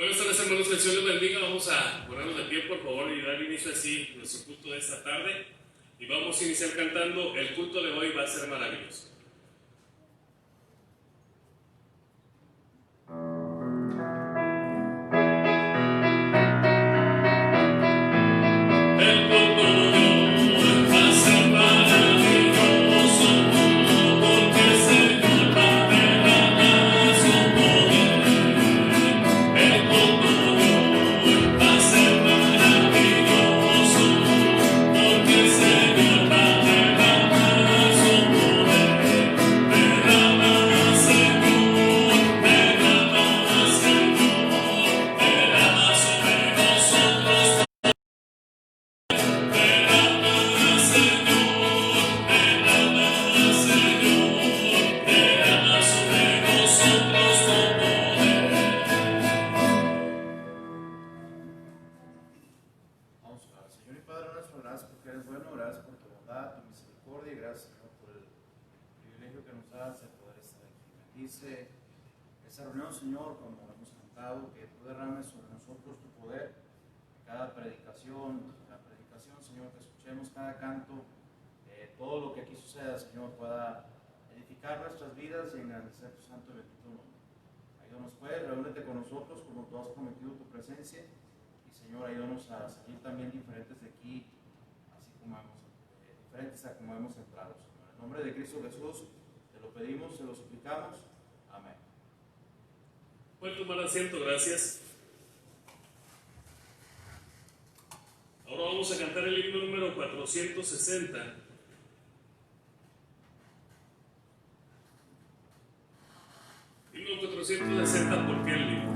Buenas tardes, hermanos, que el Señor les bendiga. Vamos a ponernos de pie, por favor, y dar inicio así a nuestro culto de esta tarde. Y vamos a iniciar cantando. El culto de hoy va a ser maravilloso. El culto de hoy va a ser maravilloso, porque el Señor va a derramar su poder. El culto de hoy va a ser maravilloso, porque el Señor va a derramar su poder. Derrama, Señor, derrama, Señor, derrama sobre nosotros. Vamos a orar. Señor y Padre nuestro, gracias porque eres bueno, gracias por tu bondad, tu misericordia y gracias, Señor, por el privilegio que nos das de poder estar aquí. Bendice esta reunión, Señor, como hemos cantado, que tú derrames sobre nosotros tu poder, que cada predicación, Señor, que escuchemos, cada canto, todo lo que aquí suceda, Señor, pueda edificar nuestras vidas y engrandecer tu santo y bendito nombre. Ayúdanos pues, reúnete con nosotros como tú has prometido tu presencia. Señor, ayúdanos a salir también diferentes de aquí, así como diferentes a como hemos entrado, Señor. En nombre de Cristo Jesús, te lo pedimos, te lo suplicamos. Amén. Pueden tomar asiento, gracias. Ahora vamos a cantar el himno número 460. Himno 460, ¿por qué el libro?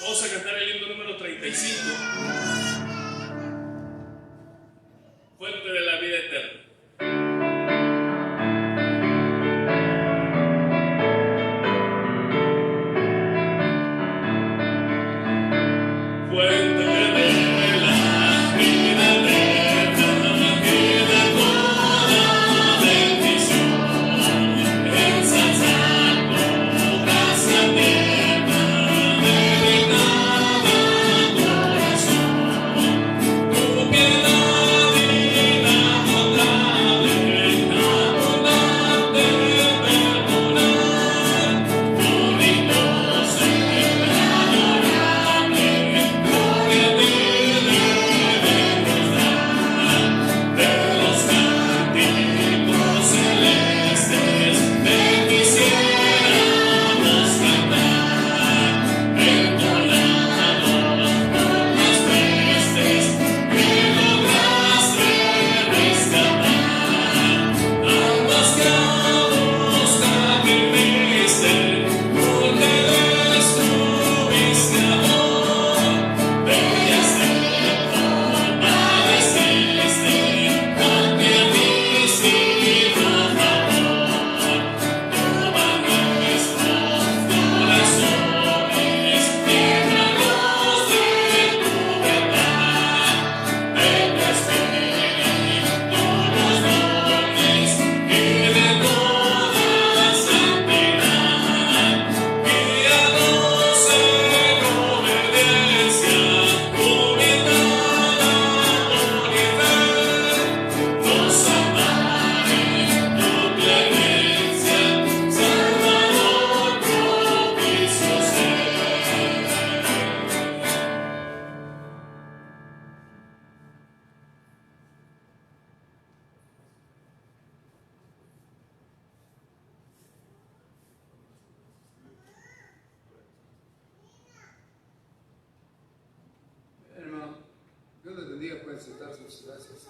Vamos a cantar el himno número 35. Fuente de la vida eterna. Fuente de la vida eterna, que de toda bendición, ensalzando gracia tierna, dedicada al corazón, tu piedad inagotable, abundante perdonar, tu digno ser adorable. De los cánticos celestes te quisiéramos cantar, entonados por las pestes que lograste rescatar, ambas que a buscar viniste, porque destruiste amor, bellas de forma desiste, porque a ti sido favor, toma nuestros corazones, llénalos de tu verdad, de tu espíritu los dones y de toda santidad, guíanos en obediencia, humildad, amor y fe, nos ampare tu clemencia, Salvador propicio ser. Hermano, Dios les bendiga, pueden sentarse, muchas gracias.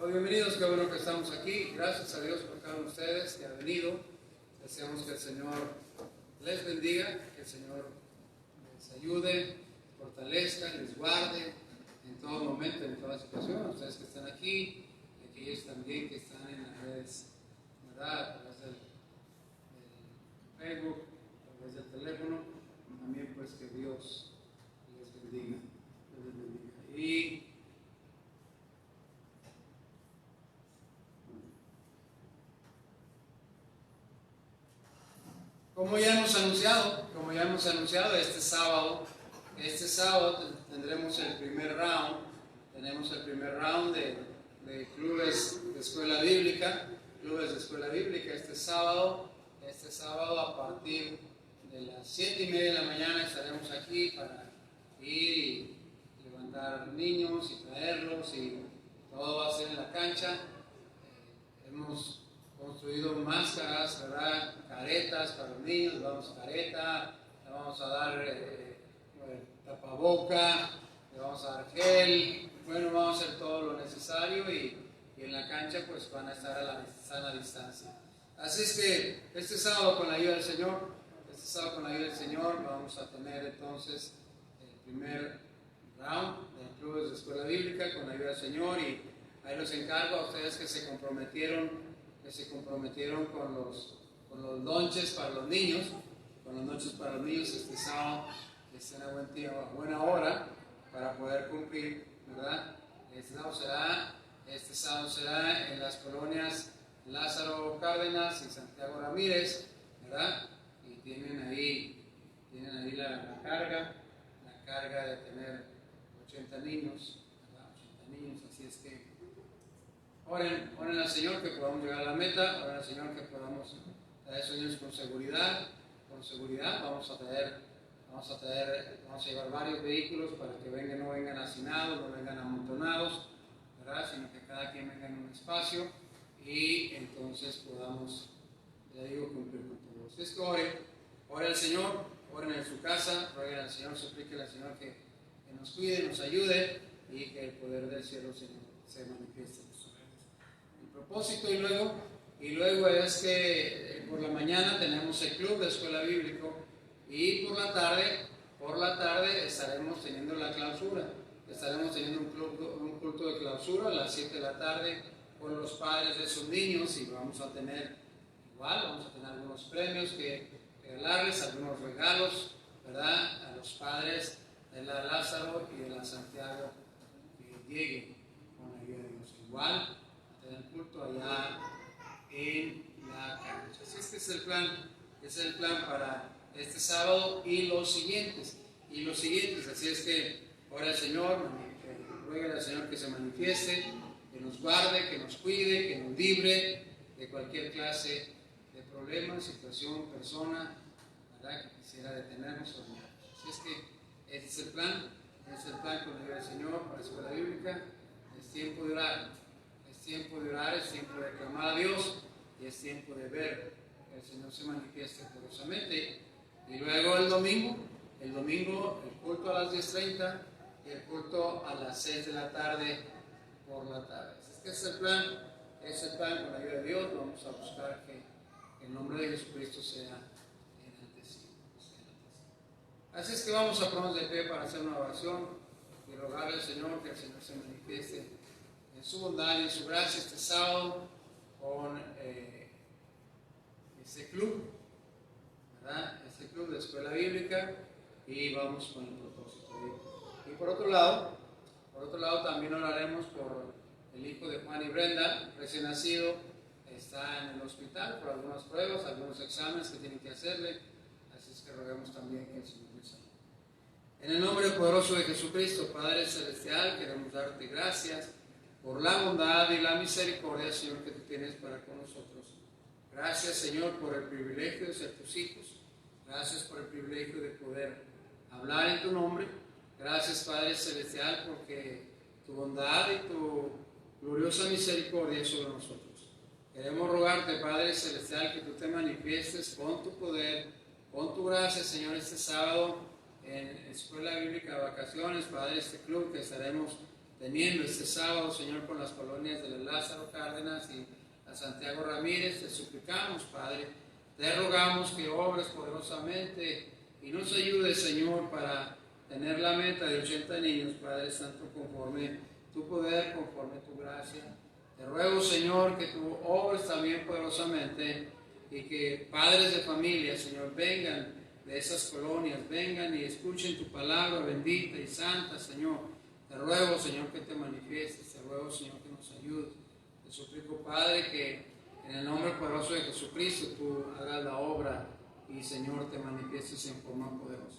Bienvenidos, qué bueno que estamos aquí. Gracias a Dios por cada uno de ustedes que ha venido. Deseamos que el Señor les bendiga, que el Señor les ayude, fortalezca, les guarde en todo momento, en toda situación. Ustedes que están aquí, y aquellos también que están en las redes, ¿verdad? A través del Facebook, a través del teléfono, también pues que Dios les bendiga. Dios les bendiga. Y como ya hemos anunciado, este sábado tendremos el primer round. Tenemos el primer round de clubes de escuela bíblica. Este sábado a partir de las 7:30 de la mañana estaremos aquí para ir y levantar niños y traerlos, y todo va a ser en la cancha. Hemos construido máscaras, ¿verdad? Caretas para los niños, les vamos a careta, le vamos a dar tapaboca, le vamos a dar gel, bueno, vamos a hacer todo lo necesario, y en la cancha pues van a estar a la sana distancia. Así es que este sábado con la ayuda del Señor, vamos a tener entonces el primer round de clubes de escuela bíblica con la ayuda del Señor, y ahí los encargo a ustedes que se comprometieron con los lunches para los niños, este sábado, que estén a buena hora para poder cumplir, ¿verdad? Este sábado será en las colonias Lázaro Cárdenas y Santiago Ramírez, ¿verdad? Y tienen ahí la carga de tener 80 niños, ¿verdad? 80 niños, así es que oren al Señor que podamos llegar a la meta, oren al Señor que podamos traer esos niños con seguridad. Vamos a llevar varios vehículos para que no vengan hacinados, no vengan amontonados, ¿verdad? Sino que cada quien venga en un espacio, y entonces podamos, cumplir con todo. Así es que oren al Señor, oren en su casa, rueguen al Señor, supliquen al Señor que nos cuide, nos ayude, y que el poder del cielo se manifieste en sus vidas. El propósito, y luego es que por la mañana tenemos el club de escuela bíblico, Y por la tarde estaremos teniendo la clausura. Estaremos teniendo un culto de clausura a las 7 de la tarde con los padres de esos niños y vamos a tener algunos premios que regalarles, algunos regalos, ¿verdad? A los padres de la Lázaro y de la Santiago que lleguen con la ayuda de Dios. Igual, a tener culto allá en la cancha. Así es que es el plan para este sábado y los siguientes. Así es que ora al Señor, ruega al Señor que se manifieste, que nos guarde, que nos cuide, que nos libre de cualquier clase de problema, situación, persona, ¿verdad?, que quisiera detenernos o dañarnos. Así es que este es el plan con la ayuda del Señor para la escuela bíblica. Es tiempo de orar, es tiempo de clamar a Dios y es tiempo de ver que el Señor se manifieste poderosamente. Y luego el domingo el culto a las 10:30 y el culto a las 6 de la tarde por la tarde. Así es que es el plan con la ayuda de Dios. Vamos a buscar que el nombre de Jesucristo sea enaltecido. Así es que vamos a ponernos de pie para hacer una oración y rogarle al Señor que el Señor se manifieste en su bondad y en su gracia este sábado con este club, ¿verdad? Este club de escuela bíblica, y vamos con el propósito. Y por otro lado también oraremos por el hijo de Juan y Brenda, recién nacido. Está en el hospital por algunas pruebas, algunos exámenes que tienen que hacerle, así es que roguemos también que el Señor les ayude. En el nombre poderoso de Jesucristo, Padre Celestial, queremos darte gracias por la bondad y la misericordia, Señor, que tú tienes para con nosotros. Gracias, Señor, por el privilegio de ser tus hijos. Gracias por el privilegio de poder hablar en tu nombre. Gracias, Padre Celestial, porque tu bondad y tu gloriosa misericordia es sobre nosotros. Queremos rogarte, Padre Celestial, que tú te manifiestes con tu poder, con tu gracia, Señor, este sábado en Escuela Bíblica de Vacaciones, Padre, este club que estaremos teniendo este sábado, Señor, con las colonias de la Lázaro Cárdenas y a Santiago Ramírez. Te suplicamos, Padre, te rogamos que obres poderosamente y nos ayudes, Señor, para tener la meta de 80 niños, Padre Santo, conforme tu poder, conforme tu gracia. Te ruego, Señor, que tú obres también poderosamente y que padres de familia, Señor, vengan de esas colonias, vengan y escuchen tu palabra bendita y santa, Señor. Te ruego, Señor, que te manifiestes, te ruego, Señor, que nos ayudes. Te suplico, Padre, que en el nombre poderoso de Jesucristo tú hagas la obra y, Señor, te manifiestes en forma poderosa.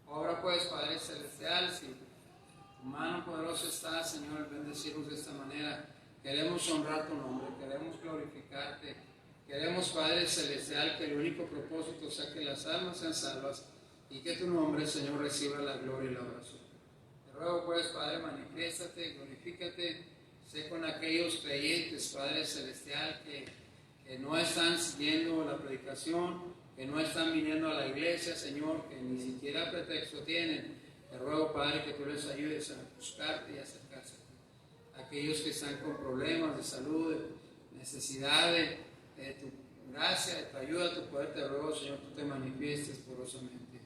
Ahora pues, Padre Celestial, si tu mano poderosa está, Señor, bendecirnos de esta manera. Queremos honrar tu nombre, queremos glorificarte. Queremos, Padre Celestial, que el único propósito sea que las almas sean salvas y que tu nombre, Señor, reciba la gloria y la oración. Te ruego, pues, Padre, manifiéstate, glorifícate. Sé con aquellos creyentes, Padre Celestial, que no están siguiendo la predicación, que no están viniendo a la iglesia, Señor, que ni siquiera pretexto tienen. Te ruego, Padre, que tú les ayudes a buscarte y acercarse a ti. Aquellos que están con problemas de salud, de necesidad de tu gracia, de tu ayuda, tu poder, te ruego, Señor, tú te manifiestes poderosamente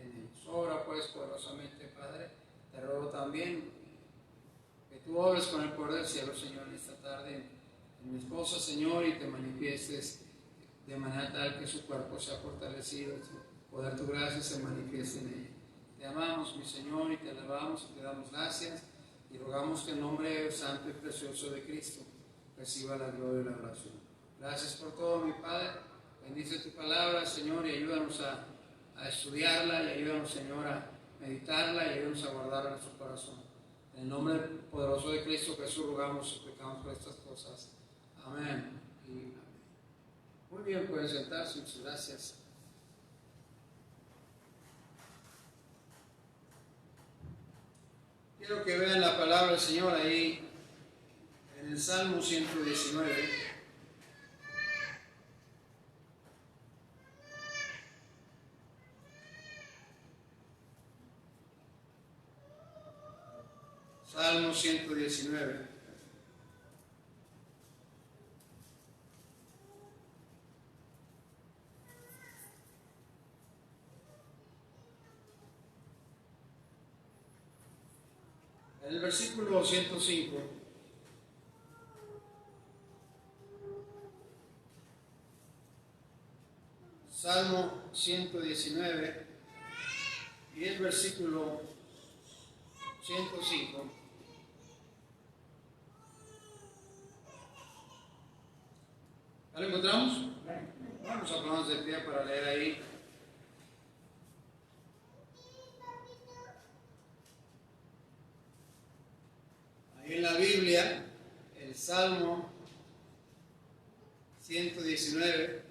en ellos. Obra, pues, poderosamente, Padre. Te ruego también que tú obres con el poder del cielo, Señor, en esta tarde en mi esposa, Señor, y te manifiestes de manera tal que su cuerpo sea fortalecido, tu poder, tu gracia se manifieste en ella. Te amamos, mi Señor, y te alabamos y te damos gracias y rogamos que el nombre santo y precioso de Cristo reciba la gloria y la oración. Gracias por todo, mi Padre. Bendice tu palabra, Señor, y ayúdanos a estudiarla, y ayúdanos, Señor, a meditarla, y ayúdanos a guardarla en nuestro corazón. En el nombre poderoso de Cristo Jesús rogamos y suplicamos por estas cosas. Amén y amén. Muy bien, pueden sentarse. Muchas gracias. Quiero que vean la palabra del Señor ahí en el Salmo 119. Salmo 119. En el versículo 105, Salmo 119 y el versículo 105. ¿Ya lo encontramos? Vamos a ponernos de pie para leer ahí. Ahí en la Biblia, el Salmo 119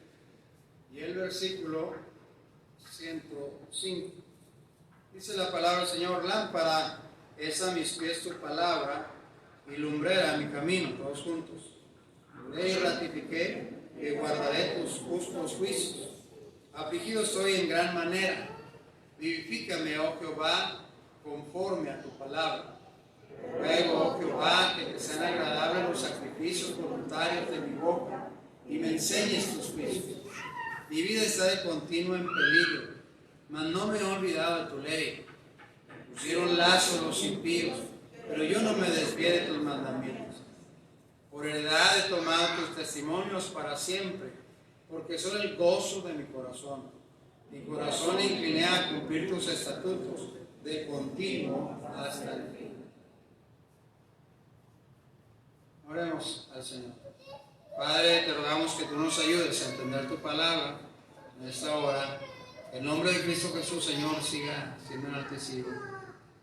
y el versículo 105. Dice la palabra del Señor: lámpara es a mis pies tu palabra y lumbrera mi camino. Todos juntos. Juré y ratifiqué que guardaré tus justos juicios. Afligido estoy en gran manera. Vivifícame, oh Jehová, conforme a tu palabra. Ruego, oh Jehová, que te sean agradables los sacrificios voluntarios de mi boca y me enseñes tus juicios. Mi vida está de continuo en peligro, mas no me he olvidado de tu ley. Me pusieron lazo los impíos, pero yo no me desvié de tus mandamientos. Por heredad he tomado tus testimonios para siempre, porque son el gozo de mi corazón. Mi corazón incliné a cumplir tus estatutos de continuo hasta el fin. Oremos al Señor. Padre, te rogamos que tú nos ayudes a entender tu palabra en esta hora. En nombre de Cristo Jesús, Señor, siga siendo enaltecido.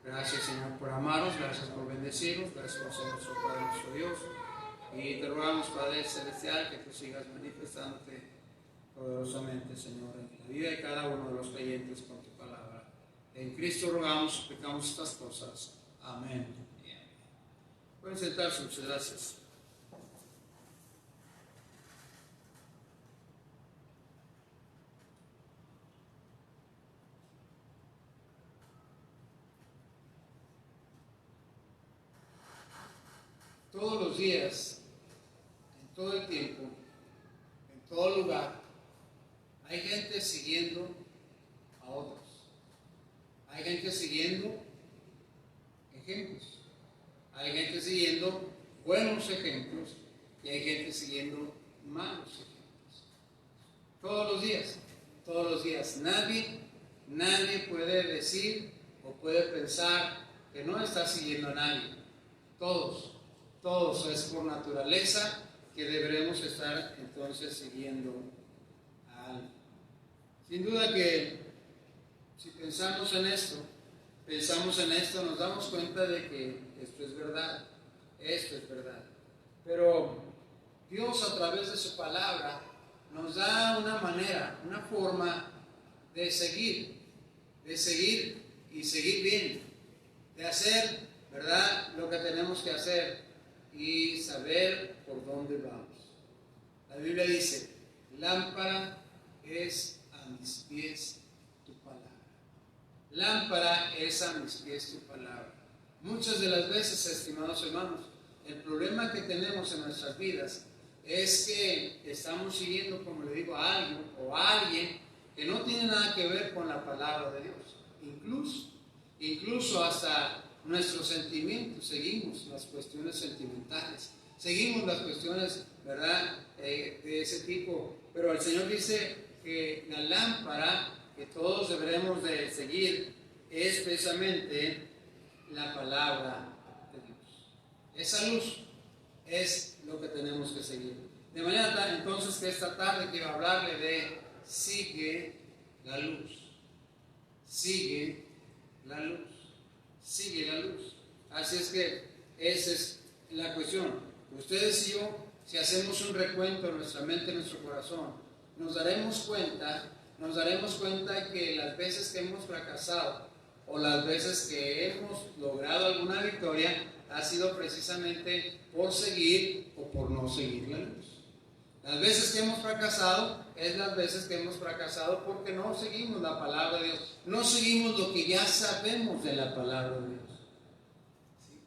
Gracias, Señor, por amarnos, gracias por bendecirnos, gracias por ser nuestro Padre, nuestro Dios. Y te rogamos, Padre Celestial, que tú sigas manifestándote poderosamente, Señor, en la vida de cada uno de los creyentes con tu palabra. En Cristo rogamos, suplicamos estas cosas. Amén. Pueden sentarse, muchas gracias. Todos los días, en todo el tiempo, en todo lugar, hay gente siguiendo a otros. Hay gente siguiendo ejemplos. Hay gente siguiendo buenos ejemplos y hay gente siguiendo malos ejemplos. Todos los días. Nadie puede decir o puede pensar que no está siguiendo a nadie. Todos es por naturaleza que deberemos estar entonces siguiendo a alguien. Sin duda que si pensamos en esto, nos damos cuenta de que esto es verdad. Pero Dios, a través de su palabra, nos da una manera, una forma de seguir y seguir bien, de hacer, ¿verdad?, lo que tenemos que hacer y saber por dónde vamos. La Biblia dice: lámpara es a mis pies tu palabra. Lámpara es a mis pies tu palabra. Muchas de las veces, estimados hermanos, el problema que tenemos en nuestras vidas es que estamos siguiendo, como le digo, a alguien o a alguien que no tiene nada que ver con la palabra de Dios. Incluso hasta nuestros sentimientos, seguimos las cuestiones sentimentales, seguimos las cuestiones, ¿verdad?, de ese tipo. Pero el Señor dice que la lámpara que todos deberemos de seguir es precisamente la palabra de Dios. Esa luz es lo que tenemos que seguir. De manera tal, entonces, que esta tarde quiero hablarle de sigue la luz. Sigue la luz. Sigue la luz. Así es que esa es la cuestión. Ustedes y yo, si hacemos un recuento en nuestra mente, en nuestro corazón, nos daremos cuenta que las veces que hemos fracasado o las veces que hemos logrado alguna victoria ha sido precisamente por seguir o por no seguir la luz. Las veces que hemos fracasado es las veces que hemos fracasado porque no seguimos la palabra de Dios, no seguimos lo que ya sabemos de la palabra de Dios.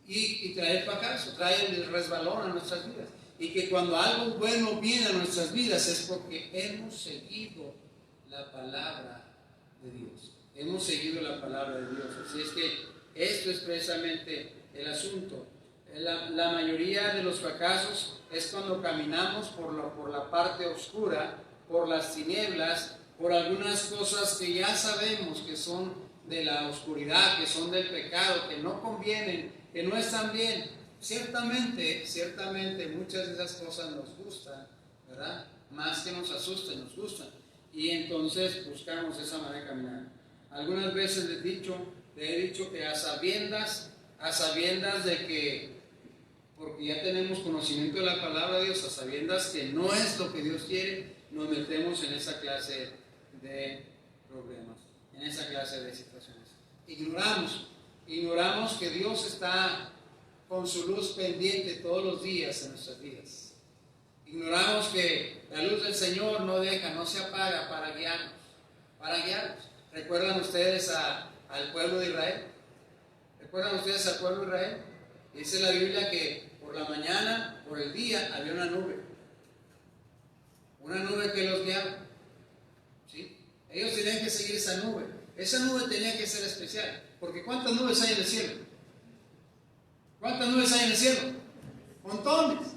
Y trae el fracaso, trae el resbalón a nuestras vidas. Y que cuando algo bueno viene a nuestras vidas es porque hemos seguido la palabra de Dios. Hemos seguido la palabra de Dios. Así es que esto es precisamente el asunto. La mayoría de los fracasos es cuando caminamos por la parte oscura, por las tinieblas, por algunas cosas que ya sabemos que son de la oscuridad, que son del pecado, que no convienen, que no están bien. Ciertamente, muchas de esas cosas nos gustan, ¿verdad? Más que nos asustan, nos gustan. Y entonces buscamos esa manera de caminar. Algunas veces le he dicho que a sabiendas de que, porque ya tenemos conocimiento de la palabra de Dios, a sabiendas que no es lo que Dios quiere, nos metemos en esa clase de problemas, en esa clase de situaciones. Ignoramos que Dios está con su luz pendiente todos los días en nuestras vidas. Ignoramos que la luz del Señor no se apaga para guiarnos. ¿Recuerdan ustedes al pueblo de Israel? Dice la Biblia que por la mañana, por el día, había una nube que los guiaba. ¿Sí? Ellos tenían que seguir esa nube. Esa nube tenía que ser especial, porque ¿cuántas nubes hay en el cielo? Montones.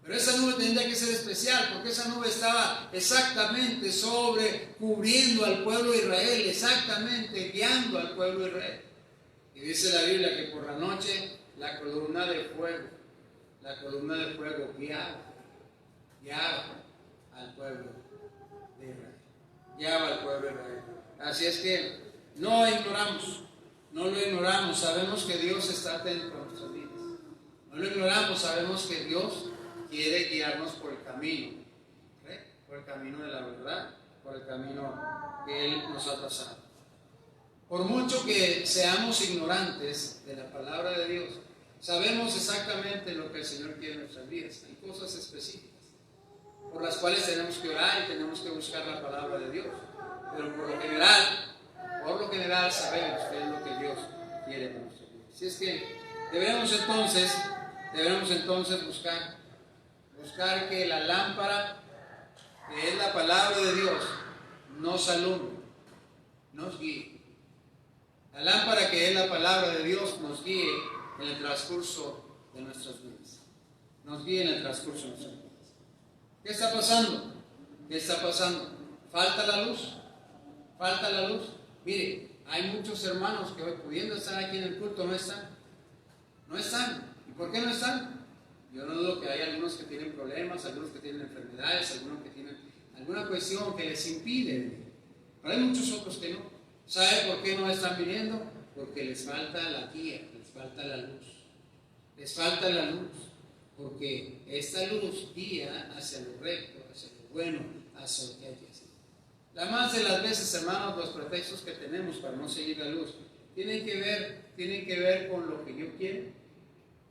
Pero esa nube tendría que ser especial, porque esa nube estaba exactamente cubriendo al pueblo de Israel, exactamente guiando al pueblo de Israel. Y dice la Biblia que por la noche la columna de fuego guiaba al pueblo de Israel. Así es que no lo ignoramos, sabemos que Dios está atento a nuestras vidas. No lo ignoramos, sabemos que Dios quiere guiarnos por el camino, ¿okay? Por el camino de la verdad, por el camino que Él nos ha trazado. Por mucho que seamos ignorantes de la palabra de Dios, sabemos exactamente lo que el Señor quiere en nuestras vidas. Hay cosas específicas por las cuales tenemos que orar y tenemos que buscar la palabra de Dios. Pero por lo general sabemos qué es lo que Dios quiere en nuestras vidas. Así es que debemos entonces buscar que la lámpara, que es la palabra de Dios, nos alumbre, nos guíe. La lámpara, que es la palabra de Dios, nos guíe en el transcurso de nuestras vidas. ¿Qué está pasando? ¿Falta la luz? Mire, hay muchos hermanos que hoy, pudiendo estar aquí en el culto, no están. ¿Y por qué no están? Yo no dudo que hay algunos que tienen problemas, algunos que tienen enfermedades, algunos que tienen alguna cuestión que les impide venir. Pero hay muchos otros que no. ¿Sabe por qué no están viniendo? Porque les falta la guía, les falta la luz. Porque esta luz guía hacia lo recto, hacia lo bueno, hacia lo que hay que hacer. La más de las veces, hermanos, los pretextos que tenemos para no seguir la luz tienen que ver con lo que yo quiero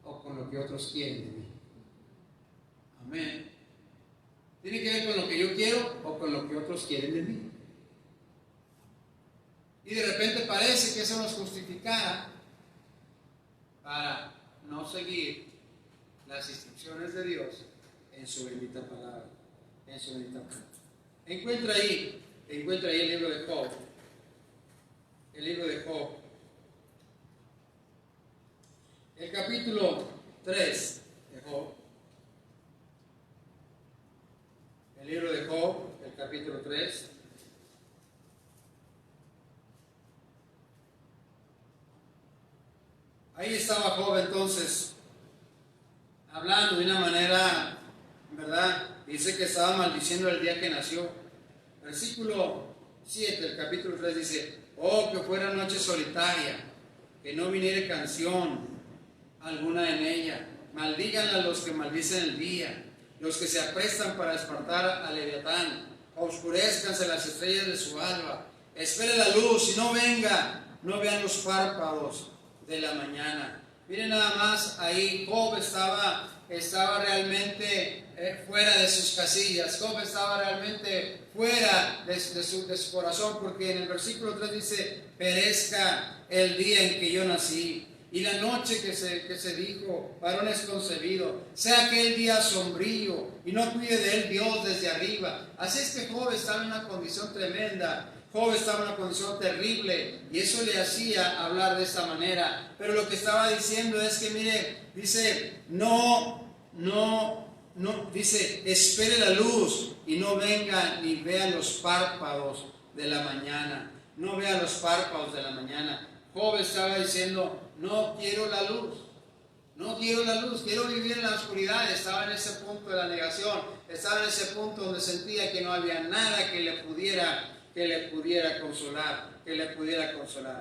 o con lo que otros quieren de mí. Amén. Tiene que ver con lo que yo quiero o con lo que otros quieren de mí. Y de repente parece que eso nos justificara para no seguir las instrucciones de Dios en su bendita palabra. Encuentra ahí el libro de Job. El capítulo 3 de Job. El libro de Job, el capítulo 3. Ahí estaba Job entonces, hablando de una manera, ¿verdad? Dice que estaba maldiciendo el día que nació. Versículo 7 del capítulo 3 dice: oh, que fuera noche solitaria, que no viniera canción alguna en ella. Maldigan a los que maldicen el día, los que se aprestan para espantar a Leviatán. Oscurezcanse las estrellas de su alba. Espere la luz y no venga, no vean los párpados de la mañana. Miren nada más, ahí Job estaba realmente fuera de sus casillas. Job estaba realmente fuera de su corazón, porque en el versículo 3 dice: perezca el día en que yo nací, Y la noche que se dijo, varón es concebido, sea aquel día sombrío, y no cuide de él Dios desde arriba. Así es que Job estaba en una condición tremenda, Job estaba en una condición terrible, y eso le hacía hablar de esta manera. Pero lo que estaba diciendo es que, mire, dice, dice, espere la luz, y no venga ni vea los párpados de la mañana. No vea los párpados de la mañana. Job estaba diciendo, no quiero la luz, no quiero la luz, quiero vivir en la oscuridad. Estaba en ese punto de la negación, estaba en ese punto donde sentía que no había nada que le pudiera consolar,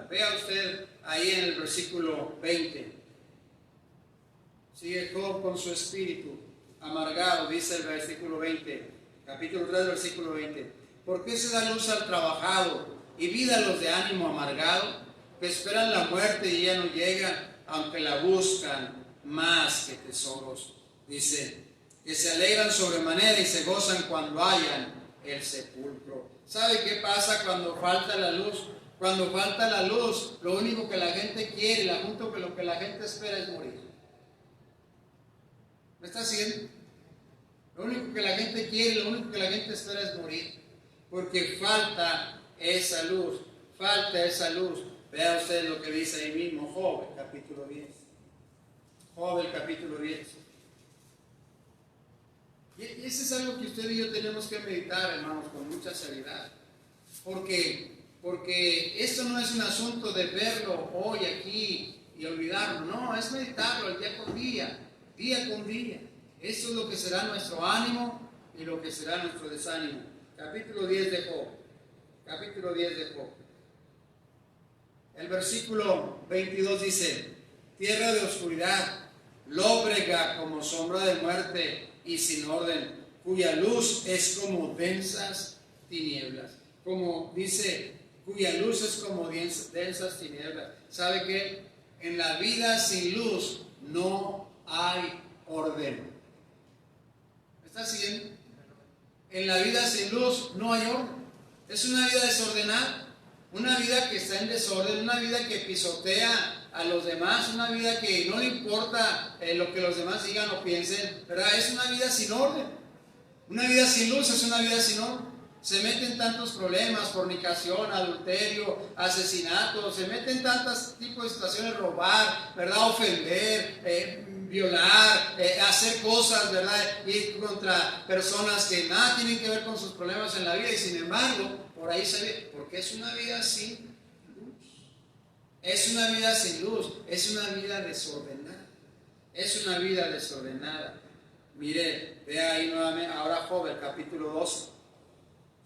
Vea usted ahí en el versículo 20. Sigue Job con su espíritu amargado, dice el versículo 20, capítulo 3, versículo 20. ¿Por qué se da luz al trabajado y vida a los de ánimo amargado, que esperan la muerte y ya no llegan, aunque la buscan más que tesoros? Dice, que se alegran sobremanera y se gozan cuando hayan el sepulcro. ¿Sabe qué pasa cuando falta la luz? Cuando falta la luz, lo único que la gente quiere, junto con lo que la gente espera, es morir. ¿Me está siguiendo? Lo único que la gente quiere, lo único que la gente espera es morir, porque falta esa luz, Vea usted lo que dice ahí mismo Job, capítulo 10. Job, el capítulo 10. Y eso es algo que usted y yo tenemos que meditar, hermanos, con mucha seriedad. Porque esto no es un asunto de verlo hoy aquí y olvidarlo. No, es meditarlo día con día con día. Eso es lo que será nuestro ánimo y lo que será nuestro desánimo. Capítulo 10 de Job. Capítulo 10 de Job. El versículo 22 dice, tierra de oscuridad, lóbrega como sombra de muerte y sin orden, cuya luz es como densas tinieblas. Como dice, cuya luz es como densas tinieblas. ¿Sabe qué? En la vida sin luz no hay orden. ¿Me está siguiendo? En la vida sin luz no hay orden. Es una vida desordenada. Una vida que está en desorden, una vida que pisotea a los demás, una vida que no le importa lo que los demás digan o piensen, ¿verdad? Es una vida sin orden. Una vida sin luz es una vida sin orden. Se meten tantos problemas, fornicación, adulterio, asesinato, se meten tantos tipos de situaciones, robar, ¿verdad? Ofender, violar, hacer cosas, ¿verdad? Ir contra personas que nada tienen que ver con sus problemas en la vida, y sin embargo, por ahí se ve, porque es una vida sin luz. Es una vida sin luz, es una vida desordenada. Es una vida desordenada. Mire, vea ahí nuevamente, ahora Job, el capítulo 12.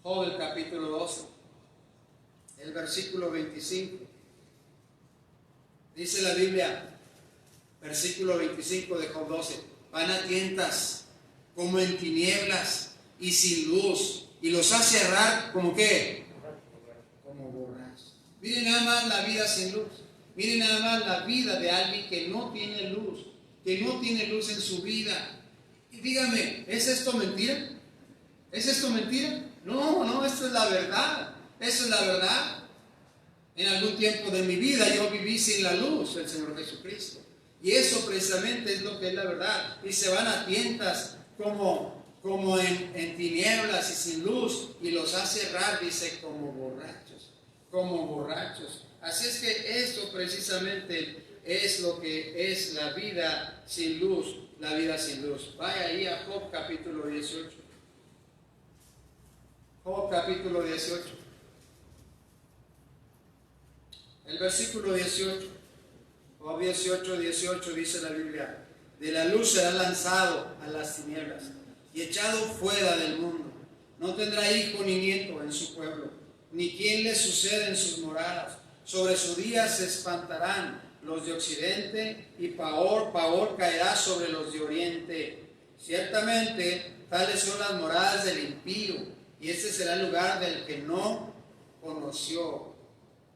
Job, el capítulo 12. El versículo 25. Dice la Biblia, versículo 25 de Job 12. Van a tientas como en tinieblas y sin luz, y los hace errar como ¿qué? Como borrachos. Miren nada más la vida sin luz. Miren nada más la vida de alguien que no tiene luz, en su vida. Y dígame, ¿es esto mentira? ¿Es esto mentira? No, esto es la verdad. Eso es la verdad. En algún tiempo de mi vida yo viví sin la luz del Señor Jesucristo. Y eso precisamente es lo que es la verdad. Y se van a tientas como en tinieblas y sin luz, y los hace errar, dice, como borrachos. Así es que esto precisamente es lo que es la vida sin luz, Vaya ahí a Job capítulo 18. Job capítulo 18. El versículo 18. Job 18 dice la Biblia, de la luz será lanzado a las tinieblas y echado fuera del mundo. No tendrá hijo ni nieto en su pueblo, ni quien le suceda en sus moradas. Sobre su día se espantarán los de occidente, y pavor caerá sobre los de oriente. Ciertamente, tales son las moradas del impío, y este será el lugar del que no conoció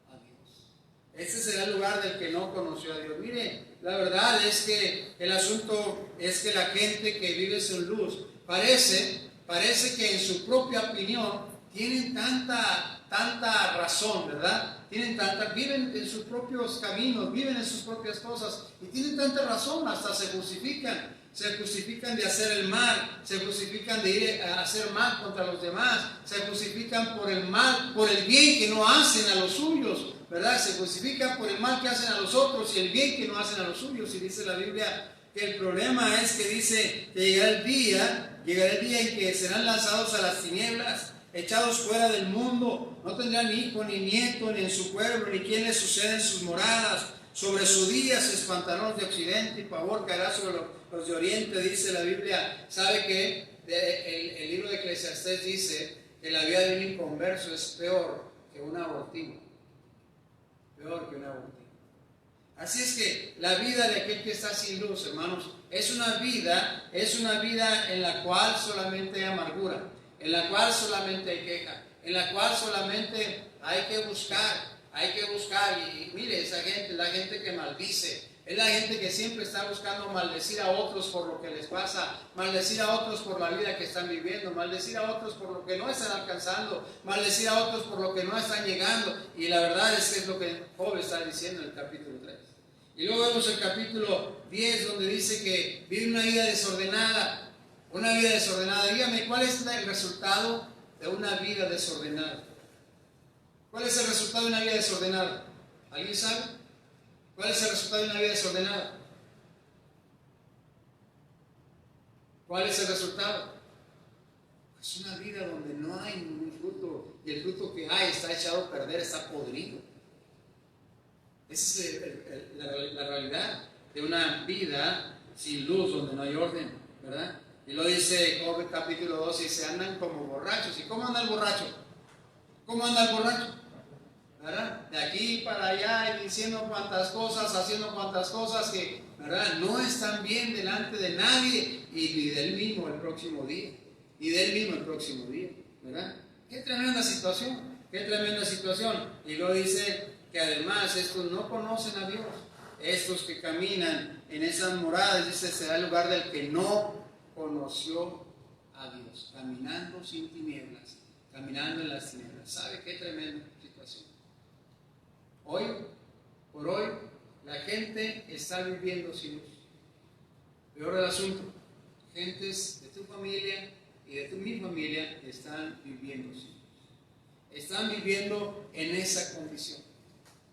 a Dios. Este será el lugar del que no conoció a Dios. Mire, la verdad es que el asunto es que la gente que vive sin luz parece que en su propia opinión tienen tanta razón, ¿verdad? Viven en sus propios caminos, viven en sus propias cosas y tienen tanta razón, hasta se justifican de hacer el mal, se justifican de ir a hacer mal contra los demás, se justifican por el mal, por el bien que no hacen a los suyos, ¿verdad? Se justifican por el mal que hacen a los otros y el bien que no hacen a los suyos. Y dice la Biblia que el problema es que dice que llegará el día en que serán lanzados a las tinieblas, echados fuera del mundo, no tendrán hijo ni nieto ni en su pueblo, ni quien les suceda en sus moradas. Sobre su día se espantarán los de occidente y pavor caerá sobre los de oriente, dice la Biblia. ¿Sabe que el libro de Eclesiastés dice que la vida de un inconverso es peor que un abortivo? Peor que un abortivo. Así es que la vida de aquel que está sin luz, hermanos, es una vida en la cual solamente hay amargura, en la cual solamente hay queja, en la cual solamente hay que buscar. Y mire, esa gente, la gente que maldice, es la gente que siempre está buscando maldecir a otros por lo que les pasa, maldecir a otros por la vida que están viviendo, maldecir a otros por lo que no están alcanzando, maldecir a otros por lo que no están llegando. Y la verdad es que es lo que Job está diciendo en el capítulo 3. Y luego vemos el capítulo 10, donde dice que vive una vida desordenada. Una vida desordenada. Dígame, ¿cuál es el resultado de una vida desordenada? ¿Cuál es el resultado de una vida desordenada? ¿Alguien sabe? ¿Cuál es el resultado de una vida desordenada? ¿Cuál es el resultado? Es una vida donde no hay ningún fruto, y el fruto que hay está echado a perder, está podrido. Esa es la realidad de una vida sin luz, donde no hay orden, ¿verdad? Y lo dice Job capítulo 12, y se andan como borrachos. ¿Y cómo anda el borracho? ¿Cómo anda el borracho? ¿Verdad? De aquí para allá, diciendo cuantas cosas, haciendo cuantas cosas que, ¿verdad?, no están bien delante de nadie, y de él mismo el próximo día. ¿Verdad? Qué tremenda situación. Y lo dice que además estos no conocen a Dios. Estos que caminan en esas moradas, dice, será el lugar del que no conoció a Dios, caminando sin tinieblas, caminando en las tinieblas. ¿Sabe qué tremenda situación? Por hoy, la gente está viviendo sin luz. Peor el asunto, gentes de tu familia y de mi familia están viviendo sin luz. Están viviendo en esa condición.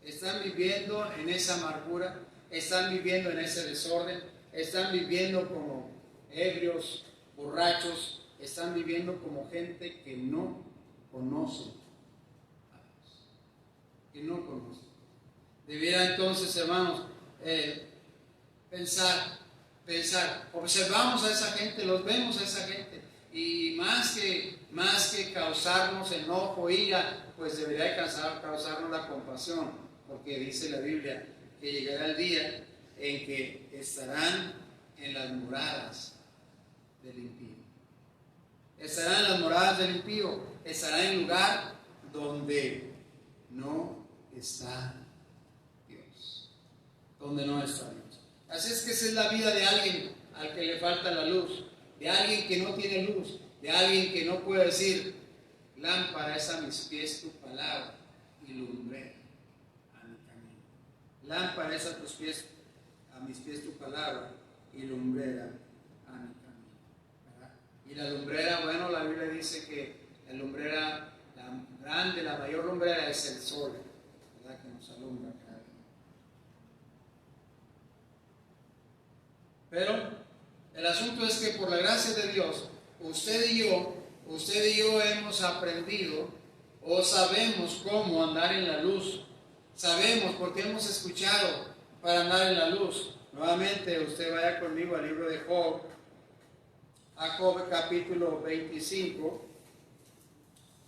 Están viviendo en esa amargura, están viviendo en ese desorden, están viviendo como ebrios, borrachos, están viviendo como gente que no conoce a Dios, que no conoce. Debiera entonces, hermanos, pensar, observamos a esa gente, los vemos a esa gente, y más que causarnos enojo, ira, pues debería causarnos la compasión, porque dice la Biblia que llegará el día en que estarán en las moradas del impío. Estarán en las moradas del impío, estarán en el lugar donde no está Dios. Así es que esa es la vida de alguien al que le falta la luz, de alguien que no tiene luz, de alguien que no puede decir: lámpara es a mis pies tu palabra y lumbrera a mi camino. Lámpara es a mis pies tu palabra y lumbrera a mi camino. ¿Verdad? Y la lumbrera, bueno, la Biblia dice que la lumbrera, la mayor lumbrera es el sol, ¿verdad?, que nos alumbra cada día. Pero el asunto es que por la gracia de Dios, usted y yo hemos aprendido o sabemos cómo andar en la luz. Sabemos porque hemos escuchado para andar en la luz. Nuevamente usted vaya conmigo al libro de Job, a Job capítulo 25.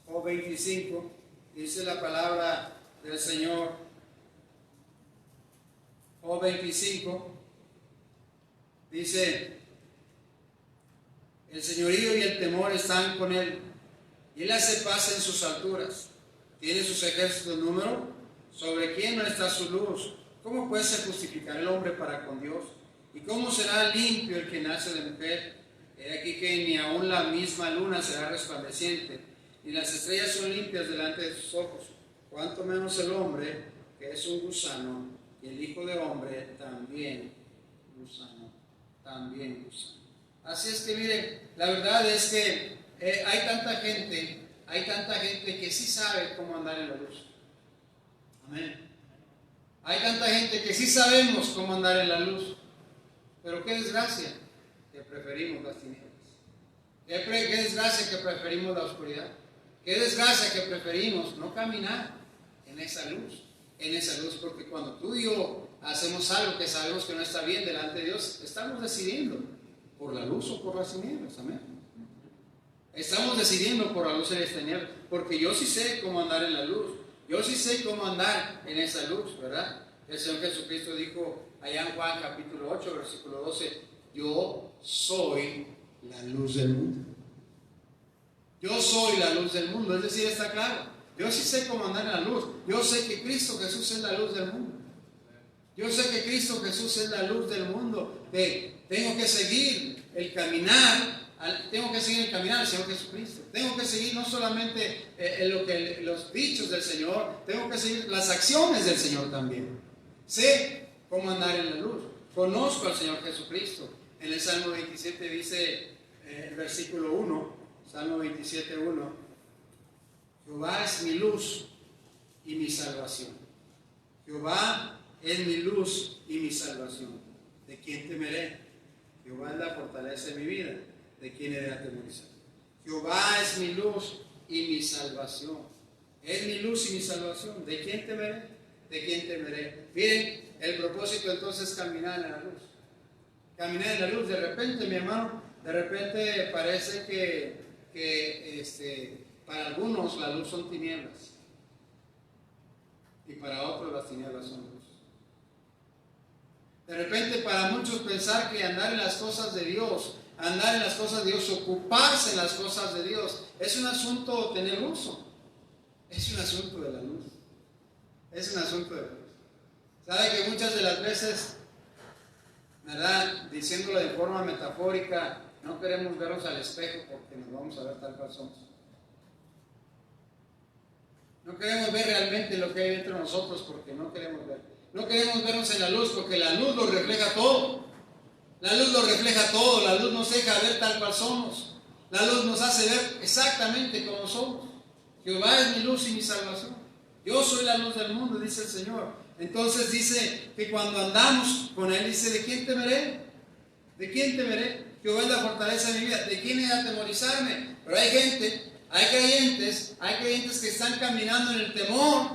Job 25, dice la palabra del Señor. Job 25, dice: el señorío y el temor están con él, y él hace paz en sus alturas. Tiene sus ejércitos número. ¿Sobre quién no está su luz? ¿Cómo puede se justificar el hombre para con Dios? ¿Y cómo será limpio el que nace de mujer? He aquí que ni aun la misma luna será resplandeciente, y las estrellas son limpias delante de sus ojos. Cuanto menos el hombre, que es un gusano, y el Hijo de Hombre también gusano, también gusano. Así es que miren, la verdad es que hay tanta gente que sí sabe cómo andar en la luz. Amén. Hay tanta gente que sí sabemos cómo andar en la luz, pero qué desgracia que preferimos las tinieblas. Qué desgracia que preferimos la oscuridad. Qué desgracia que preferimos no caminar en esa luz, porque cuando tú y yo hacemos algo que sabemos que no está bien delante de Dios, estamos decidiendo por la luz o por las tinieblas. Amén. Estamos decidiendo por la luz y las tinieblas, porque yo sí sé cómo andar en la luz. Yo sí sé cómo andar en esa luz, ¿verdad? El Señor Jesucristo dijo allá en Juan capítulo 8, versículo 12, yo soy la luz del mundo. Yo soy la luz del mundo, es decir, está claro. Yo sí sé cómo andar en la luz. Yo sé que Cristo Jesús es la luz del mundo. Yo sé que Cristo Jesús es la luz del mundo. Que tengo que seguir el caminar. Tengo que seguir el caminar del Señor Jesucristo. Tengo que seguir no solamente los dichos del Señor, tengo que seguir las acciones del Señor también. Sé cómo andar en la luz. Conozco al Señor Jesucristo. En el Salmo 27 dice, el versículo 1, Salmo 27, 1, Jehová es mi luz y mi salvación. Jehová es mi luz y mi salvación. ¿De quién temeré? Jehová es la fortaleza de mi vida. ¿De quién he de atemorizar? Jehová es mi luz y mi salvación. Es mi luz y mi salvación. ¿De quién temeré? ¿De quién temeré? Miren, el propósito entonces es caminar en la luz. Caminar en la luz. De repente, mi hermano, de repente parece que para algunos la luz son tinieblas. Y para otros las tinieblas son luz. De repente para muchos pensar que andar en las cosas de Dios, ocuparse en las cosas de Dios, es un asunto tenebroso. Es un asunto de la luz. Es un asunto de la luz. Sabe que muchas de las veces, ¿verdad? Diciéndolo de forma metafórica, no queremos vernos al espejo porque nos vamos a ver tal cual somos. No queremos ver realmente lo que hay dentro de nosotros porque no queremos ver. No queremos vernos en la luz porque la luz lo refleja todo. La luz lo refleja todo. La luz nos deja ver tal cual somos. La luz nos hace ver exactamente como somos. Jehová es mi luz y mi salvación. Yo soy la luz del mundo, dice el Señor. Entonces dice que cuando andamos con Él, dice, ¿de quién temeré? ¿De quién temeré? Jehová es la fortaleza de mi vida. ¿De quién he de atemorizarme? Pero hay creyentes que están caminando en el temor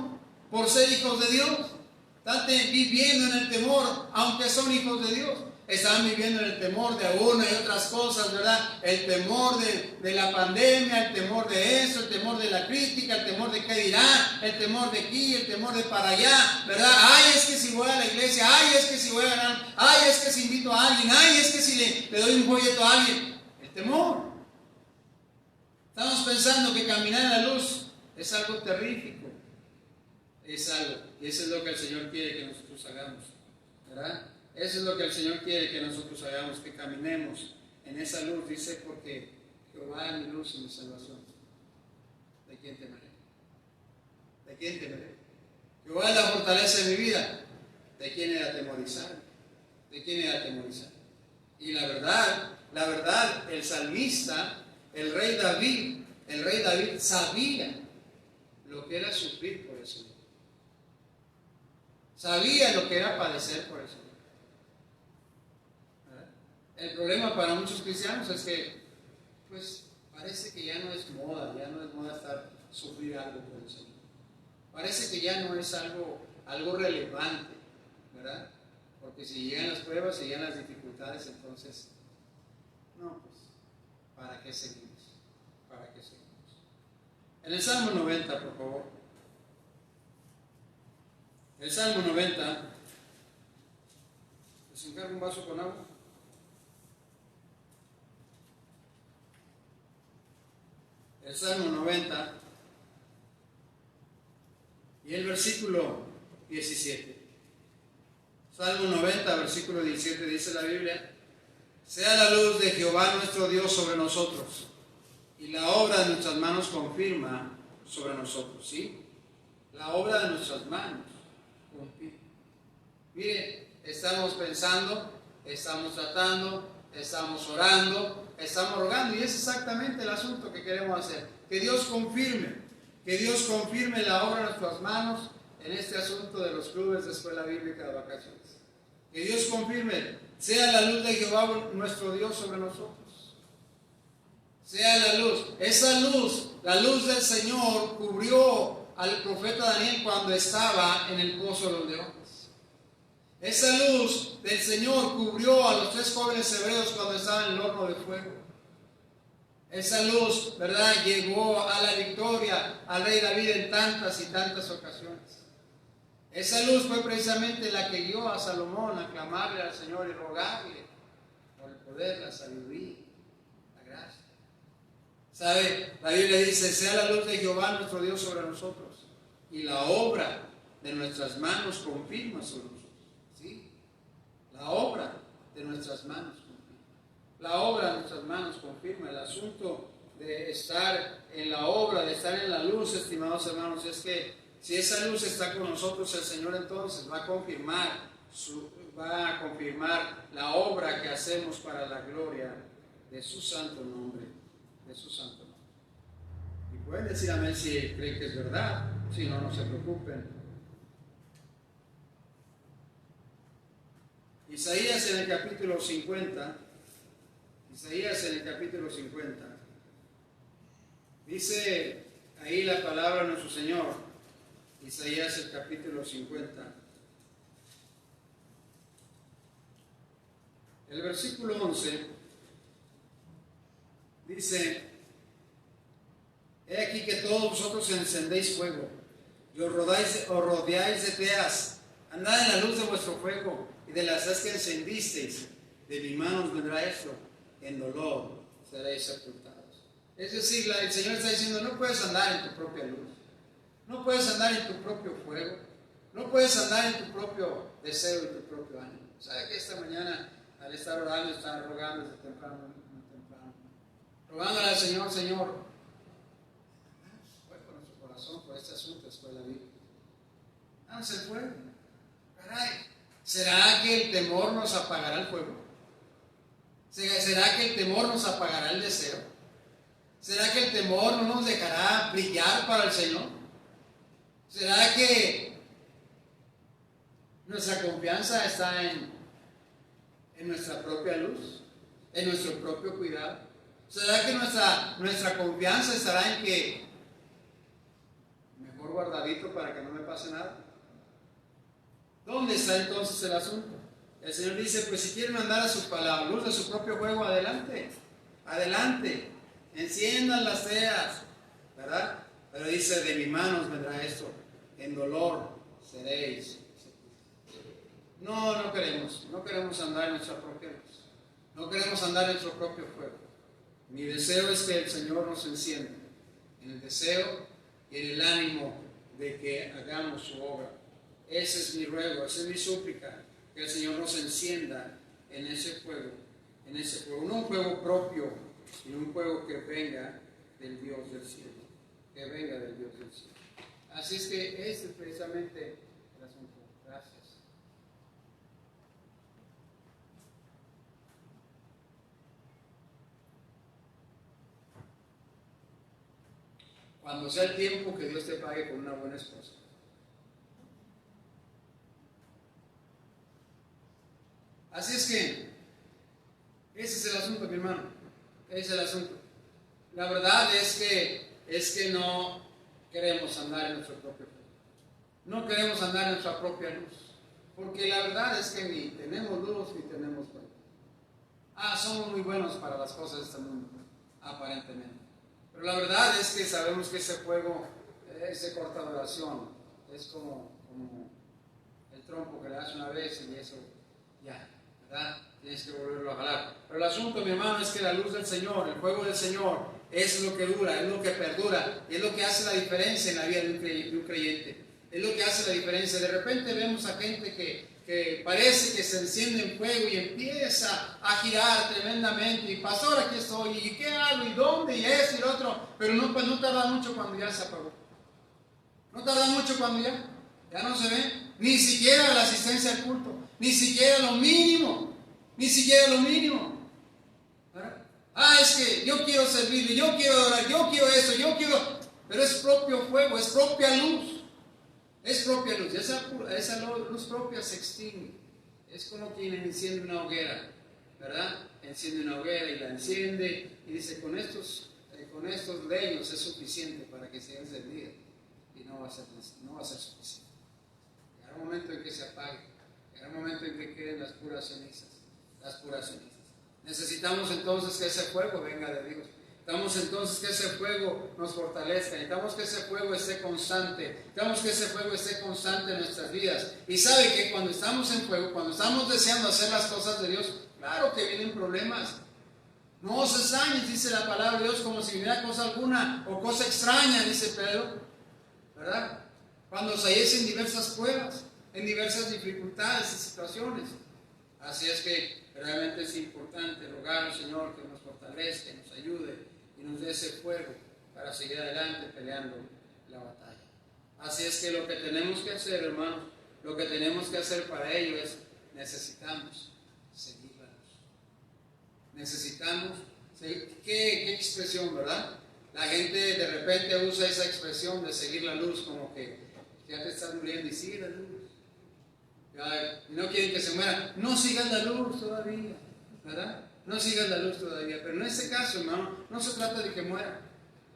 por ser hijos de Dios. Están viviendo en el temor, aunque son hijos de Dios. Están viviendo en el temor de una y otras cosas, ¿verdad? El temor de la pandemia, el temor de eso, el temor de la crítica, el temor de qué dirán, el temor de aquí, el temor de para allá, ¿verdad? Ay, es que si voy a la iglesia, ay, es que si voy a ganar, ay, es que si invito a alguien, ay, es que si le doy un folleto a alguien. El temor. Estamos pensando que caminar en la luz es algo terrífico. Es algo, y eso es lo que el Señor quiere que nosotros hagamos, ¿verdad? Eso es lo que el Señor quiere que nosotros hagamos, que caminemos en esa luz. Dice, porque Jehová es mi luz y mi salvación. ¿De quién temeré? ¿De quién temeré? Jehová es la fortaleza de mi vida. ¿De quién he de atemorizar? ¿De quién he de atemorizar? Y la verdad, el salmista, el rey David sabía lo que era sufrir por el Señor. Sabía lo que era padecer por el Señor. El problema para muchos cristianos es que, pues, parece que ya no es moda sufrir algo por el Señor. Parece que ya no es algo relevante, ¿verdad? Porque si llegan las pruebas, si llegan las dificultades, entonces, no, pues, ¿para qué seguimos? ¿Para qué seguimos? En el Salmo 90, por favor. El Salmo 90, ¿les encargo un vaso con agua? El Salmo 90 y el versículo 17. Salmo 90, versículo 17, dice la Biblia: sea la luz de Jehová nuestro Dios sobre nosotros, y la obra de nuestras manos confirma sobre nosotros, ¿sí? La obra de nuestras manos confirma. Mire, estamos pensando, estamos tratando, estamos orando, estamos rogando, y es exactamente el asunto que queremos hacer. Que Dios confirme la obra de nuestras manos en este asunto de los clubes de escuela bíblica de vacaciones. Que Dios confirme, sea la luz de Jehová nuestro Dios sobre nosotros. Sea la luz. Esa luz, la luz del Señor, cubrió al profeta Daniel cuando estaba en el pozo de los leones. Esa luz del Señor cubrió a los 3 jóvenes hebreos cuando estaban en el horno de fuego. Esa luz, ¿verdad?, llegó a la victoria al rey David en tantas y tantas ocasiones. Esa luz fue precisamente la que guió a Salomón a clamarle al Señor y rogarle por el poder, la sabiduría, la gracia. ¿Sabe? La Biblia dice, sea la luz de Jehová nuestro Dios sobre nosotros, y la obra de nuestras manos confirma sobre nosotros. ¿Sí? La obra de nuestras manos confirma. La obra de nuestras manos confirma. El asunto de estar en la obra, de estar en la luz, estimados hermanos, es que si esa luz está con nosotros, el Señor entonces va a confirmar la obra que hacemos para la gloria de su santo nombre. De su santo nombre. Y pueden decir amén si creen que es verdad. Si no, no se preocupen. Isaías en el capítulo 50, dice ahí la palabra de nuestro Señor. Isaías el capítulo 50. El versículo 11 dice: he aquí que todos vosotros encendéis fuego y os rodeáis de teas. Andad en la luz de vuestro fuego, y de las que encendisteis, de mi mano os vendrá esto, en dolor seréis sepultados. Es decir, el Señor está diciendo, no puedes andar en tu propia luz, no puedes andar en tu propio fuego, no puedes andar en tu propio deseo y tu propio ánimo. ¿Sabe que esta mañana, al estar orando, estaba rogando desde temprano, muy temprano, rogándole al Señor, Señor, fuego en nuestro corazón por este asunto de escuela bíblica. Danos el fuego. Caray, ¿será que el temor nos apagará el fuego? ¿Será que el temor nos apagará el deseo? ¿Será que el temor no nos dejará brillar para el Señor? ¿Será que nuestra confianza está en nuestra propia luz? ¿En nuestro propio cuidado? ¿Será que nuestra confianza estará en que mejor guardadito para que no me pase nada? ¿Dónde está entonces el asunto? El Señor dice, pues si quieren andar a la luz de su propio fuego, adelante, adelante, enciendan las teas, ¿verdad? Pero dice, de mi mano os vendrá esto, en dolor seréis. No queremos andar en nuestra propia luz, no queremos andar en nuestro propio fuego. Mi deseo es que el Señor nos encienda, en el deseo y en el ánimo de que hagamos su obra. Ese es mi ruego, esa es mi súplica, que el Señor nos encienda en ese fuego, no un fuego propio, sino un fuego que venga del Dios del cielo, Así es que ese es precisamente el asunto. Gracias. Cuando sea el tiempo, que Dios te pague con una buena esposa. Así es que ese es el asunto, mi hermano. Ese es el asunto. La verdad es que no queremos andar en nuestro propio fuego. No queremos andar en nuestra propia luz. Porque la verdad es que ni tenemos luz ni tenemos fuego. Somos muy buenos para las cosas de este mundo, aparentemente. Pero la verdad es que sabemos que ese fuego es de corta duración. Es como el trompo que le das una vez y eso ya, ¿verdad? Tienes que volverlo a jalar. Pero el asunto, mi hermano, es que la luz del Señor, el fuego del Señor, es lo que dura, es lo que perdura, es lo que hace la diferencia en la vida de un creyente. Es lo que hace la diferencia. De repente vemos a gente que que parece que se enciende en fuego y empieza a girar tremendamente. Y pastor, aquí estoy, ¿y qué hago? ¿Y dónde? ¿Y esto y lo otro? Pero no, pues no tarda mucho cuando ya se apagó. No tarda mucho cuando ya no se ve. Ni siquiera la asistencia al culto. Ni siquiera lo mínimo. Ni siquiera lo mínimo. ¿Verdad? Es que yo quiero servirle, yo quiero adorar, yo quiero eso, yo quiero... Pero es propio fuego, es propia luz. Es propia luz. Esa luz propia se extingue. Es como quien enciende una hoguera, ¿verdad? Enciende una hoguera y la enciende y dice, con estos leños es suficiente para que sea encendida. Y no va a ser suficiente. Llegará un momento en que se apague. Llegará un momento en que queden las puras cenizas. Las puras cenizas. Necesitamos entonces que ese fuego venga de Dios. Necesitamos entonces que ese fuego nos fortalezca. Necesitamos que ese fuego esté constante. Necesitamos que ese fuego esté constante en nuestras vidas. Y sabe que cuando estamos en fuego, cuando estamos deseando hacer las cosas de Dios, claro que vienen problemas. No os extrañes, dice la palabra de Dios, como si viniera cosa alguna o cosa extraña, dice Pedro, ¿verdad? Cuando os halléis en diversas pruebas, en diversas dificultades y situaciones. Así es que realmente es importante rogar al Señor que nos fortalezca, nos ayude y nos dé ese fuego para seguir adelante peleando la batalla. Así es que lo que tenemos que hacer, hermanos, lo que tenemos que hacer para ello es necesitamos seguir la luz. Necesitamos seguir. ¿Qué expresión, verdad? La gente de repente usa esa expresión de seguir la luz como que ya te estás muriendo y sigue la luz. Y no quieren que se muera. No sigan la luz todavía, ¿verdad? No sigan la luz todavía. Pero en este caso, hermano, no se trata de que muera.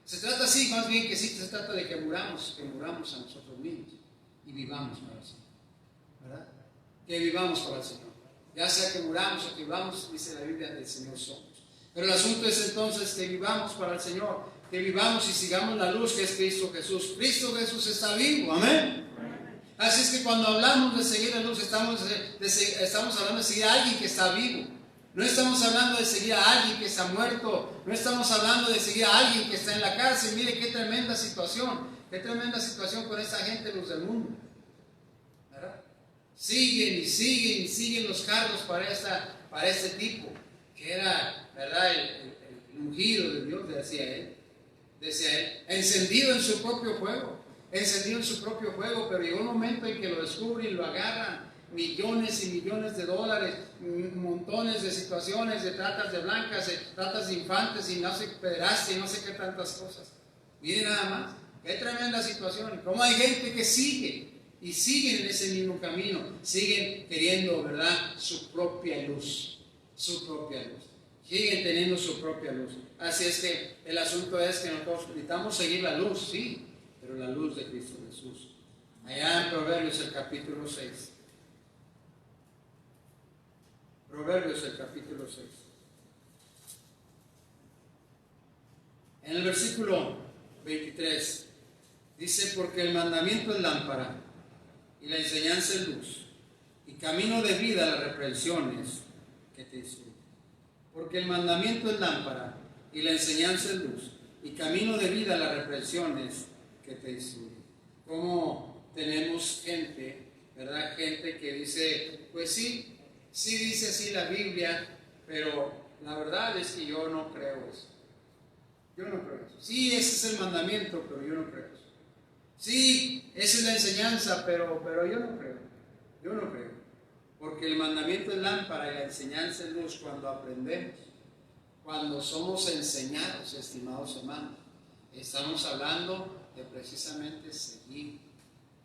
Se trata así, más bien que sí, se trata de que muramos a nosotros mismos y vivamos para el Señor, ¿verdad? Que vivamos para el Señor. Ya sea que muramos o que vivamos, dice la Biblia, del Señor somos. Pero el asunto es entonces que vivamos para el Señor, que vivamos y sigamos la luz que es Cristo Jesús. Cristo Jesús está vivo, amén. Así es que cuando hablamos de seguir la luz, estamos hablando de seguir a alguien que está vivo. No estamos hablando de seguir a alguien que está muerto. No estamos hablando de seguir a alguien que está en la cárcel. Mire qué tremenda situación con esta gente, los del mundo, ¿verdad? Siguen y siguen y siguen los cargos para este tipo, que era, ¿verdad?, el ungido de Dios, decía él, encendido en su propio fuego. Pero llegó un momento en que lo descubren y lo agarran, millones y millones de dólares, montones de situaciones, de tratas de blancas, de tratas de infantes y no sé, pederastia y no sé qué tantas cosas. Miren nada más, qué tremenda situación. Cómo hay gente que sigue y siguen en ese mismo camino, siguen queriendo, ¿verdad?, su propia luz, siguen teniendo su propia luz. Así es que el asunto es que nosotros necesitamos seguir la luz, sí, pero la luz de Cristo Jesús. Allá en Proverbios el capítulo 6. Proverbios el capítulo 6. En el versículo 23 dice, porque el mandamiento es lámpara y la enseñanza es luz y camino de vida las reprensiones que te instruyen. Porque el mandamiento es lámpara y la enseñanza es luz y camino de vida las reprensiones que te instruyen. Como tenemos gente, ¿verdad? Gente que dice, pues sí dice así la Biblia, pero la verdad es que yo no creo eso. Sí, ese es el mandamiento, pero yo no creo eso. Sí, esa es la enseñanza, pero yo no creo. Porque el mandamiento es lámpara y la enseñanza es luz cuando aprendemos, cuando somos enseñados, estimados hermanos. Estamos hablando de precisamente seguir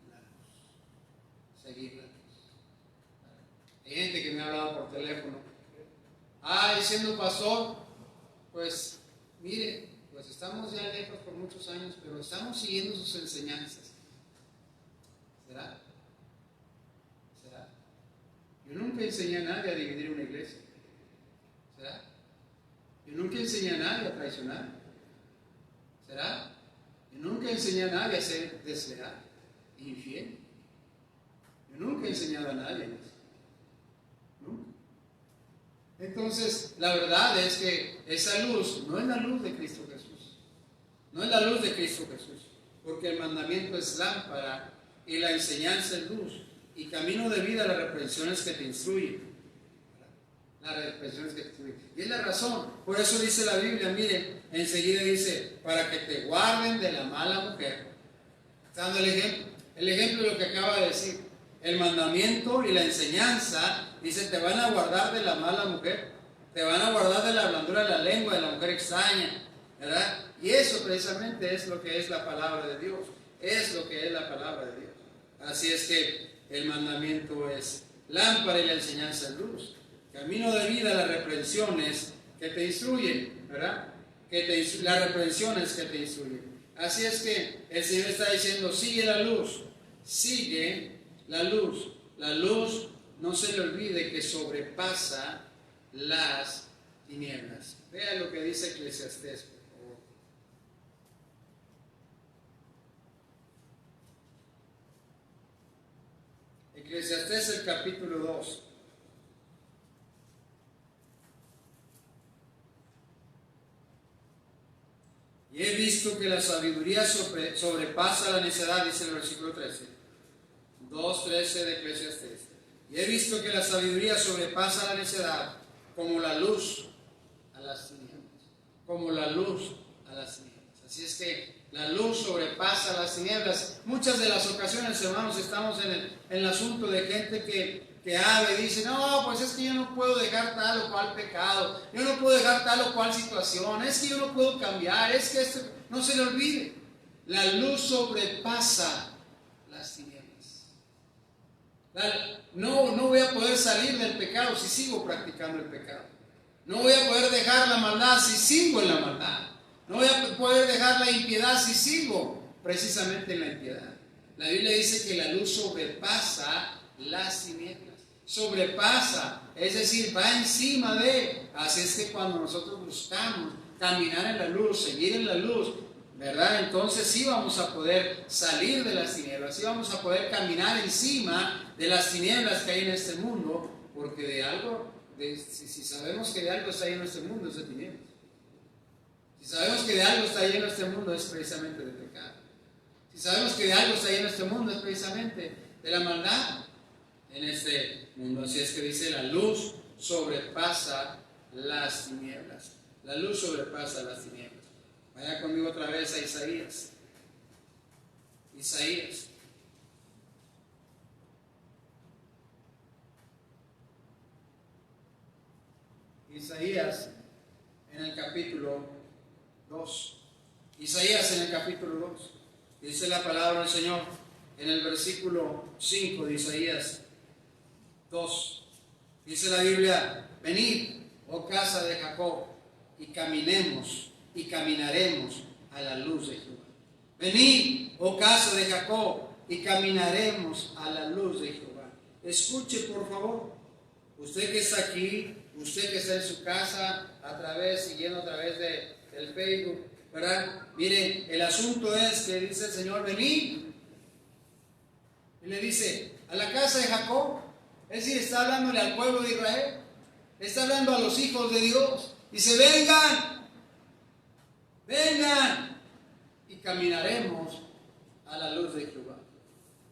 la luz. Hay gente que me ha hablado por teléfono. Siendo pastor, pues mire, pues estamos ya lejos por muchos años, pero estamos siguiendo sus enseñanzas. ¿Será? Yo nunca enseñé a nadie a dividir una iglesia. ¿Será? Yo nunca enseñé a nadie a traicionar. ¿Será? Yo nunca enseñé a nadie a ser desleal, infiel. Yo nunca he enseñado a nadie eso. Nunca. Entonces, la verdad es que esa luz no es la luz de Cristo Jesús. No es la luz de Cristo Jesús. Porque el mandamiento es lámpara y la enseñanza es luz. y camino de vida las reprensiones que te instruyen. Las reprensiones que te instruyen. Y es la razón. Por eso dice la Biblia, miren, enseguida dice, para que te guarden de la mala mujer. Está dando el ejemplo. El ejemplo de lo que acaba de decir. El mandamiento y la enseñanza, dice, te van a guardar de la mala mujer. Te van a guardar de la blandura de la lengua, de la mujer extraña. ¿Verdad? Y eso precisamente es lo que es la palabra de Dios. Es lo que es la palabra de Dios. Así es que el mandamiento es lámpara y la enseñanza es luz. Camino de vida, las reprensiones que te instruyen, ¿verdad? Las reprensiones que te instruyen. Así es que el Señor está diciendo, sigue la luz, sigue la luz. La luz, no se le olvide que sobrepasa las tinieblas. Vea lo que dice Eclesiastés, por favor. Eclesiastés, el capítulo 2. Y he visto que la sabiduría sobrepasa la necedad, dice el versículo 13. 2:13 de Eclesiastés. Y he visto que la sabiduría sobrepasa la necedad, como la luz a las tinieblas. Como la luz a las tinieblas. Así es que la luz sobrepasa las tinieblas. Muchas de las ocasiones, hermanos, estamos en el asunto de gente que habla y dice, no, pues es que yo no puedo dejar tal o cual pecado, yo no puedo dejar tal o cual situación, es que yo no puedo cambiar, es que esto, no se le olvide, la luz sobrepasa las tinieblas. No voy a poder salir del pecado si sigo practicando el pecado. No voy a poder dejar la maldad si sigo en la maldad. No voy a poder dejar la impiedad si sigo precisamente en la impiedad. La Biblia dice que la luz sobrepasa las tinieblas. Sobrepasa, es decir, va encima de. Así es que cuando nosotros buscamos caminar en la luz, seguir en la luz, ¿verdad? Entonces sí vamos a poder salir de las tinieblas, sí vamos a poder caminar encima de las tinieblas que hay en este mundo, porque de algo, si sabemos que de algo está lleno este mundo, es de tinieblas. Si sabemos que de algo está lleno este mundo, es precisamente de pecado. Si sabemos que de algo está lleno este mundo, es precisamente de la maldad en este mundo. Así es que dice, la luz sobrepasa las tinieblas. La luz sobrepasa las tinieblas. Vaya conmigo otra vez a Isaías. Isaías. Isaías en el capítulo 2. Isaías en el capítulo 2. Dice la palabra del Señor en el versículo 5 de Isaías 2. Dice la Biblia, venid, oh casa de Jacob, y caminemos y caminaremos a la luz de Jehová. Venid, oh casa de Jacob, y caminaremos a la luz de Jehová. Escuche, por favor, usted que está aquí, usted que está en su casa, siguiendo a través del Facebook, ¿verdad? Miren, el asunto es que dice el Señor, venid. Y le dice, a la casa de Jacob, es decir, está hablándole al pueblo de Israel, está hablando a los hijos de Dios. Dice, vengan, y caminaremos a la luz de Jehová.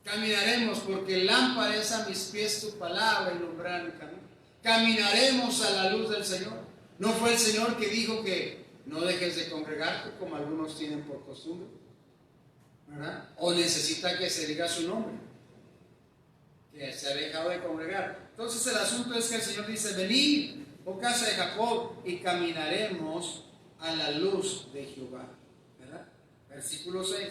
Caminaremos porque lámpara es a mis pies tu palabra y lumbrera mi camino. Caminaremos a la luz del Señor. No fue el Señor que dijo que no dejes de congregarte como algunos tienen por costumbre, ¿verdad? O necesita que se diga su nombre, que se ha dejado de congregar. Entonces el asunto es que el Señor dice, venid, oh casa de Jacob, y caminaremos a la luz de Jehová, ¿verdad? Versículo 6.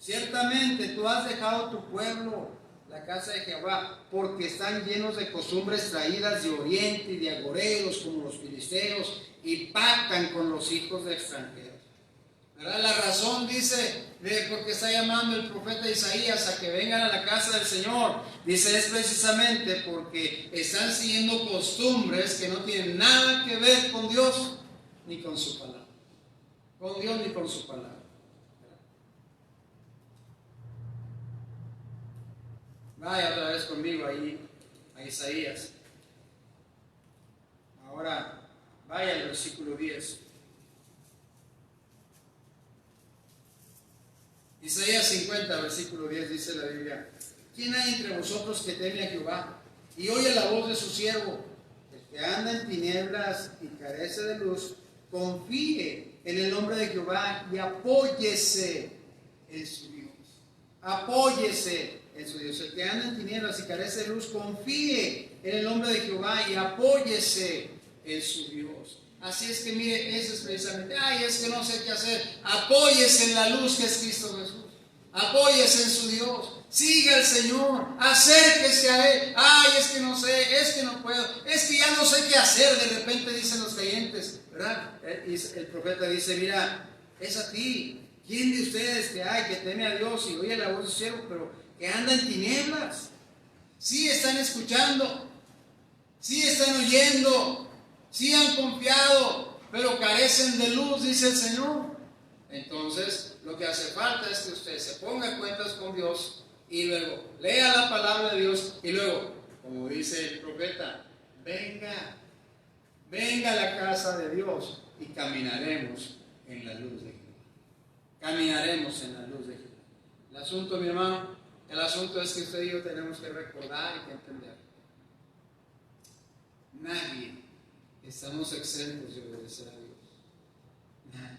Ciertamente tú has dejado tu pueblo, la casa de Jehová, porque están llenos de costumbres traídas de oriente y de agoreros como los filisteos, y pactan con los hijos de extranjeros. ¿Verdad? La razón dice de porque está llamando el profeta Isaías a que vengan a la casa del Señor, dice, es precisamente porque están siguiendo costumbres que no tienen nada que ver con Dios ni con su palabra. Con Dios ni con su palabra. Vaya otra vez conmigo ahí a Isaías. Ahora vaya al versículo 10. Isaías 50, versículo 10, dice la Biblia, ¿quién hay entre vosotros que teme a Jehová y oye la voz de su siervo? El que anda en tinieblas y carece de luz, confíe en el nombre de Jehová y apóyese en su Dios. Apóyese en su Dios. El que anda en tinieblas y carece de luz, confíe en el nombre de Jehová y apóyese en su Dios. Así es que mire, eso es precisamente, es que no sé qué hacer. Apóyese en la luz que es Cristo Jesús. Apóyese en su Dios. Siga al Señor. Acérquese a Él. Es que no sé, es que no puedo, es que ya no sé qué hacer. De repente dicen los creyentes, ¿verdad? Y el profeta dice, mira, es a ti. ¿Quién de ustedes que hay que teme a Dios y oye la voz de su siervo, pero que anda en tinieblas? Sí están escuchando, sí están oyendo, sí han confiado, pero carecen de luz, dice el Señor. Entonces, lo que hace falta es que usted se ponga en cuentas con Dios y luego lea la palabra de Dios y luego, como dice el profeta, venga a la casa de Dios y caminaremos en la luz de Jehová. Caminaremos en la luz de Jehová. El asunto, mi hermano, el asunto es que usted y yo tenemos que recordar y que entender. Nadie estamos exentos de obedecer a Dios. Nadie.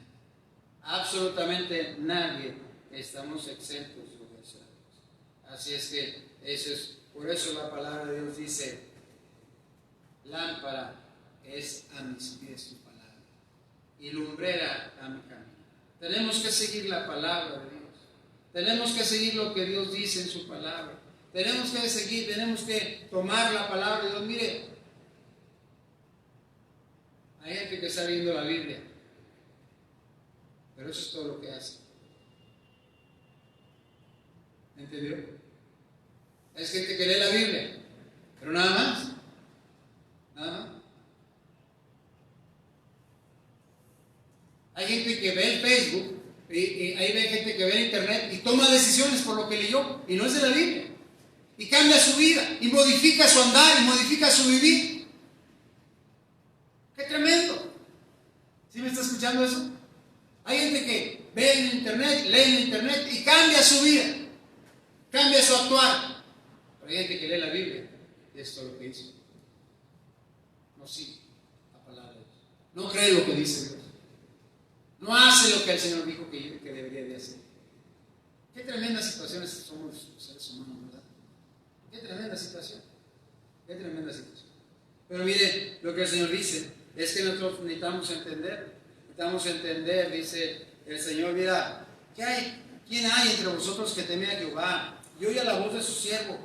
Absolutamente nadie estamos exentos de obedecer a Dios. Así es que por eso la palabra de Dios dice, lámpara es a mis pies tu palabra y lumbrera a mi camino. Tenemos que seguir la palabra de Dios. Tenemos que seguir lo que Dios dice en su palabra. Tenemos que tomar la palabra de Dios. Mire, hay gente que está leyendo la Biblia, pero eso es todo lo que hace. ¿Entendió? Es gente que lee la Biblia, pero nada más. Nada más. Hay gente que ve el Facebook, y ahí ve gente que ve el internet y toma decisiones por lo que leyó, y no es de la Biblia. Y cambia su vida, y modifica su andar, y modifica su vivir. ¡Qué tremendo! ¿Sí me está escuchando eso? Hay gente que ve en internet, lee en internet y cambia su vida, cambia su actuar. Pero hay gente que lee la Biblia y esto es lo que hizo. No sigue la palabra de Dios. No cree lo que dice Dios. No hace lo que el Señor dijo que debería de hacer. Qué tremendas situaciones somos los seres humanos, ¿verdad? Qué tremenda situación. Qué tremenda situación. Pero mire, lo que el Señor dice es que nosotros necesitamos entender, dice el Señor, mira, ¿quién hay entre vosotros que teme a Jehová y oye la voz de su siervo?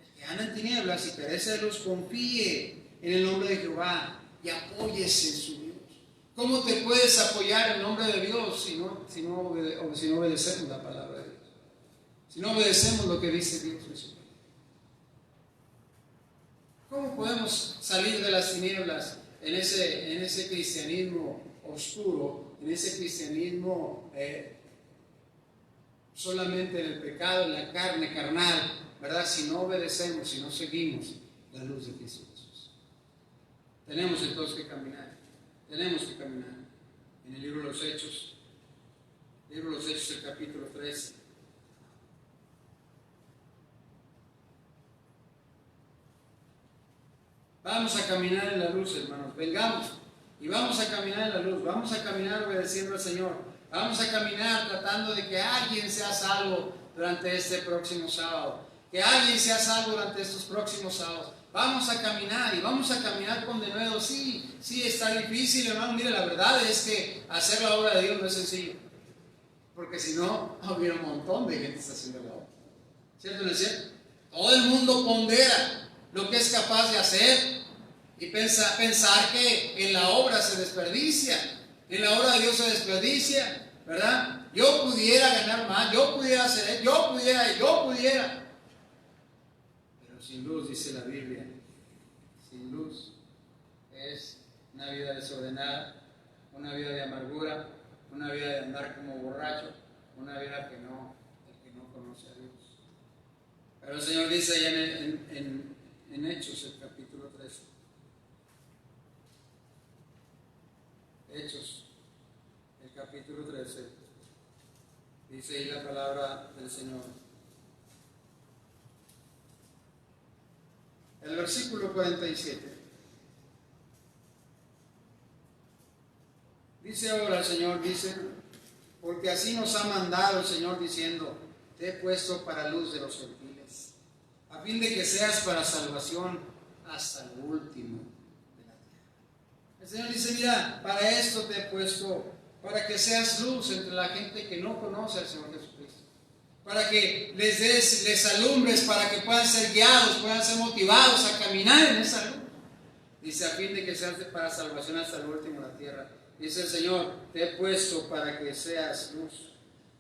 El que anda en tinieblas y carece de luz, confíe en el nombre de Jehová y apóyese en su Dios. ¿Cómo te puedes apoyar en nombre de Dios si no obedecemos la palabra de Dios? Si no obedecemos lo que dice Dios en su palabra. ¿Cómo podemos salir de las tinieblas en ese cristianismo oscuro, en ese cristianismo solamente en el pecado, en la carne carnal, ¿verdad? Si no obedecemos, si no seguimos la luz de Cristo Jesús. Tenemos entonces que caminar. Tenemos que caminar. En el libro de los Hechos, el capítulo 13. Vamos a caminar en la luz, hermanos. Vengamos y vamos a caminar en la luz. Vamos a caminar obedeciendo al Señor. Vamos a caminar tratando de que alguien sea salvo durante este próximo sábado. Que alguien sea salvo durante estos próximos sábados. Vamos a caminar y vamos a caminar con denuedo. Sí, está difícil, hermano. Mire, la verdad es que hacer la obra de Dios no es sencillo. Porque si no, habría un montón de gente que está haciendo la obra. ¿Cierto o no es cierto? Todo el mundo pondera lo que es capaz de hacer y pensar que en la obra se desperdicia. En la obra de Dios se desperdicia, ¿verdad? Yo pudiera ganar más, yo pudiera hacer, yo pudiera. Pero sin luz, dice la Biblia, sin luz es una vida desordenada, una vida de amargura, una vida de andar como borracho, una vida que no conoce a Dios. Pero el Señor dice allá en Hechos, el capítulo 13. Hechos, el capítulo 13. Dice ahí la palabra del Señor. el versículo 47. Dice ahora el Señor, dice, porque así nos ha mandado el Señor diciendo, te he puesto para luz de los gentiles, a fin de que seas para salvación hasta lo último de la tierra. El Señor dice, mira, para esto te he puesto, para que seas luz entre la gente que no conoce al Señor Jesucristo, para que les alumbres, para que puedan ser guiados, puedan ser motivados a caminar en esa luz. Dice, a fin de que seas para salvación hasta el último de la tierra. Dice el Señor, te he puesto para que seas luz.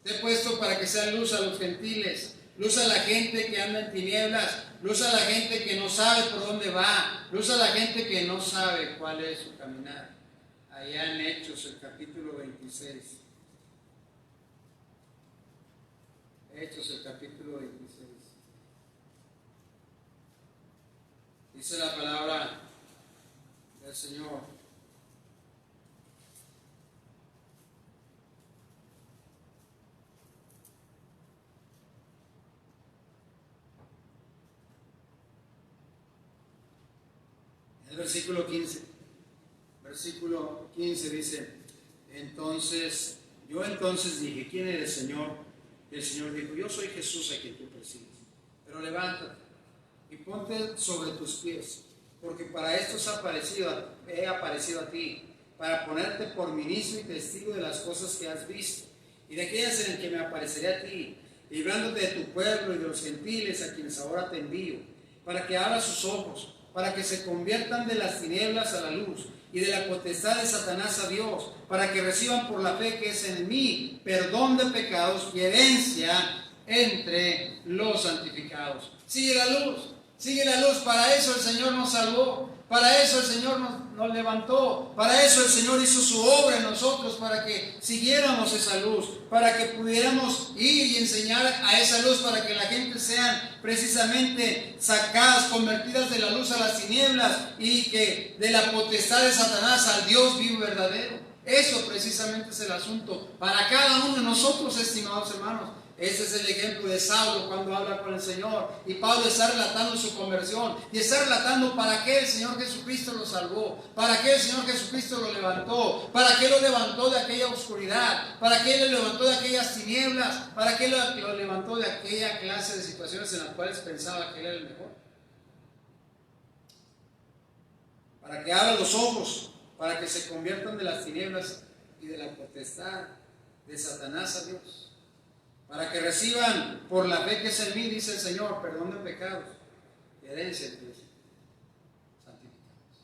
Te he puesto para que seas luz a los gentiles, luz a la gente que anda en tinieblas, luz a la gente que no sabe por dónde va, luz a la gente que no sabe cuál es su caminar. Allá en Hechos, el capítulo 26. Hechos, el capítulo 26. Dice la palabra del Señor. El versículo 15. Versículo 15 dice, yo entonces dije, ¿quién eres, Señor? Y el Señor dijo, yo soy Jesús a quien tú persigues. Pero levántate y ponte sobre tus pies, porque para esto he aparecido a ti, para ponerte por ministro y testigo de las cosas que has visto, y de aquellas en las que me apareceré a ti, librándote de tu pueblo y de los gentiles a quienes ahora te envío, para que abras sus ojos, para que se conviertan de las tinieblas a la luz y de la potestad de Satanás a Dios, para que reciban por la fe que es en mí perdón de pecados y herencia entre los santificados. Sigue la luz, para eso el Señor nos salvó, para eso el Señor nos levantó, para eso el Señor hizo su obra en nosotros, para que siguiéramos esa luz, para que pudiéramos ir y enseñar a esa luz, para que la gente sean precisamente sacadas, convertidas de la luz a las tinieblas y que de la potestad de Satanás al Dios vivo y verdadero. Eso precisamente es el asunto para cada uno de nosotros, estimados hermanos. Ese es el ejemplo de Saulo cuando habla con el Señor, y Pablo está relatando su conversión y está relatando para qué el Señor Jesucristo lo salvó, para qué el Señor Jesucristo lo levantó, para qué lo levantó de aquella oscuridad, para qué lo levantó de aquellas tinieblas, para qué lo levantó de aquella clase de situaciones en las cuales pensaba que él era el mejor. Para que abra los ojos, para que se conviertan de las tinieblas y de la potestad de Satanás a Dios, para que reciban por la fe que es en mí, dice el Señor, perdón de pecados y herencia entre los santificados.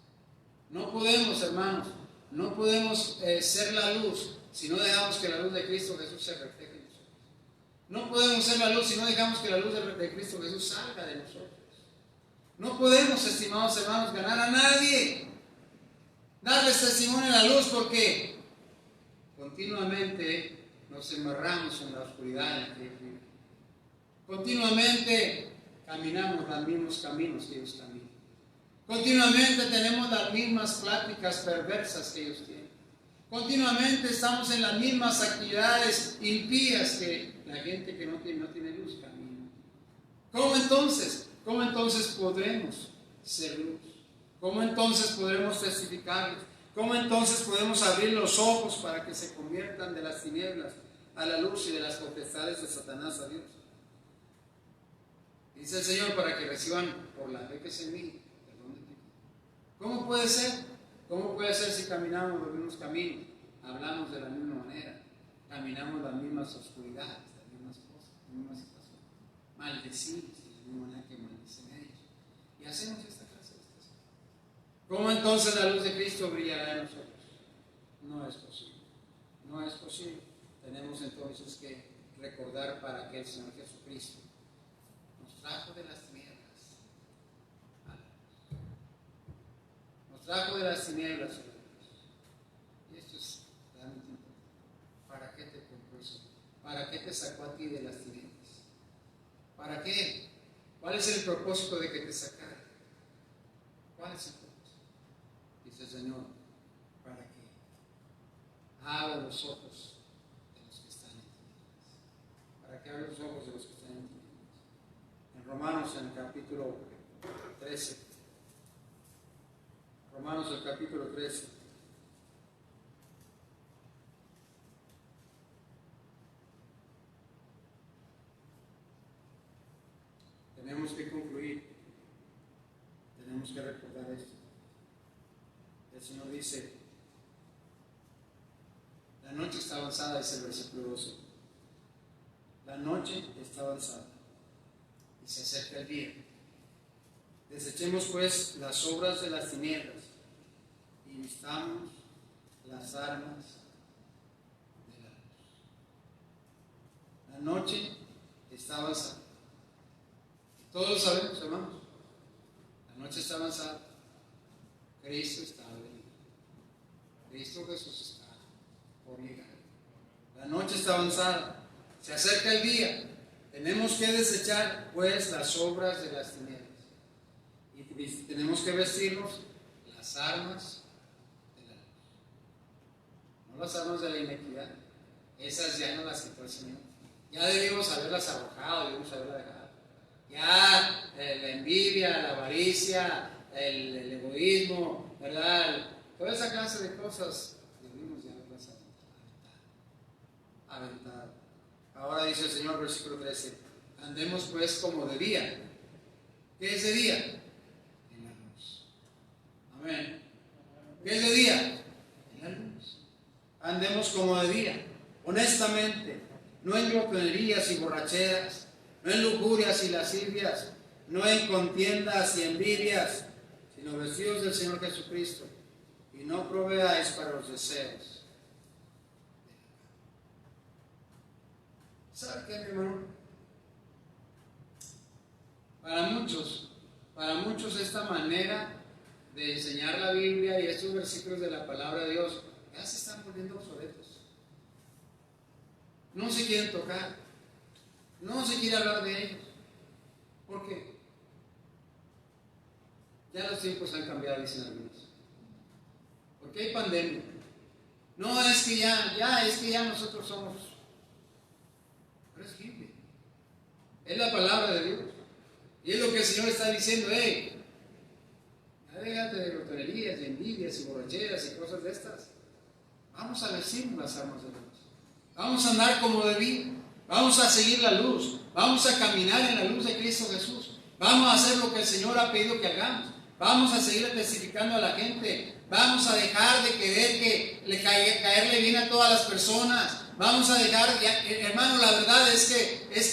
No podemos, hermanos, no podemos ser la luz si no dejamos que la luz de Cristo Jesús se refleje en nosotros. No podemos ser la luz si no dejamos que la luz de Cristo Jesús salga de nosotros. No podemos, estimados hermanos, ganar a nadie, darles testimonio en la luz, porque continuamente nos embarramos en la oscuridad en la que ellos viven. Continuamente caminamos los mismos caminos que ellos caminan. Continuamente tenemos las mismas pláticas perversas que ellos tienen. Continuamente estamos en las mismas actividades impías que la gente que no tiene luz camina. ¿Cómo entonces podremos ser luz? ¿Cómo entonces podremos testificarles? ¿Cómo entonces podemos abrir los ojos para que se conviertan de las tinieblas a la luz y de las potestades de Satanás a Dios? Dice el Señor, para que reciban por la fe que es en mí perdón de pecados. ¿Cómo puede ser? ¿Cómo puede ser si caminamos los mismos caminos? Hablamos de la misma manera, caminamos las mismas oscuridades, las mismas cosas, las mismas situaciones. Maldecimos de la misma manera que maldicen ellos. Y hacemos esta clase de cosas. ¿Cómo entonces la luz de Cristo brillará en nosotros? No es posible. No es posible. Tenemos entonces que recordar para qué el Señor Jesucristo nos trajo de las tinieblas a la luz. Nos trajo de las tinieblas a la luz. Y esto es realmente importante. ¿Para qué te compró eso? ¿Para qué te sacó a ti de las tinieblas? ¿Para qué? ¿Cuál es el propósito de que te sacara? ¿Cuál es el propósito? Dice el Señor, para que abra los ojos de los que están en tinieblas. Para que abra los ojos de los que están en tinieblas. En Romanos, en el capítulo 13. Romanos el capítulo 13. Tenemos que concluir, tenemos que recordar esto. El Señor dice, la noche está avanzada, dice el versículo 12. La noche está avanzada y se acerca el día. Desechemos pues las obras de las tinieblas y vistamos las armas de la luz. La noche está avanzada. Todos sabemos, hermanos, la noche está avanzada. Cristo está venido. Cristo Jesús está por llegar. La noche está avanzada. Se acerca el día. Tenemos que desechar pues las obras de las tinieblas. Y tenemos que vestirnos las armas de la luz. No las armas de la inequidad. Esas ya no las quitó el Señor. Ya debimos haberlas arrojado, debimos haberlas dejado. Ya la envidia, la avaricia, el egoísmo, ¿verdad? Toda esa clase de cosas debimos ya haberlas aventado. Ahora dice el Señor, versículo 13, andemos pues como de día. ¿Qué es de día? En la luz. Amén. ¿Qué es de día? En la luz. Andemos como de día, honestamente, no en glotonerías y borracheras, no en lujurias y lascivias, no en contiendas y envidias, sino vestidos del Señor Jesucristo, y no proveáis para los deseos. ¿Sabe qué, mi hermano? Para muchos esta manera de enseñar la Biblia y estos versículos de la palabra de Dios ya se están volviendo obsoletos. No se quieren tocar, no se quiere hablar de ellos. ¿Por qué? Ya los tiempos han cambiado, dicen algunos. Porque hay pandemia. No, es que ya nosotros somos. Pero es Biblia. Es la palabra de Dios. Y es lo que el Señor está diciendo, ya déjate de glotonerías, de envidias y borracheras y cosas de estas. Vamos a vestirnos las armas de Dios. Vamos a andar como debí. Vamos a seguir la luz. Vamos a caminar en la luz de Cristo Jesús. Vamos a hacer lo que el Señor ha pedido que hagamos. Vamos a seguir testificando a la gente. Vamos a dejar de querer que caerle bien a todas las personas. Vamos a dejar, hermano, la verdad es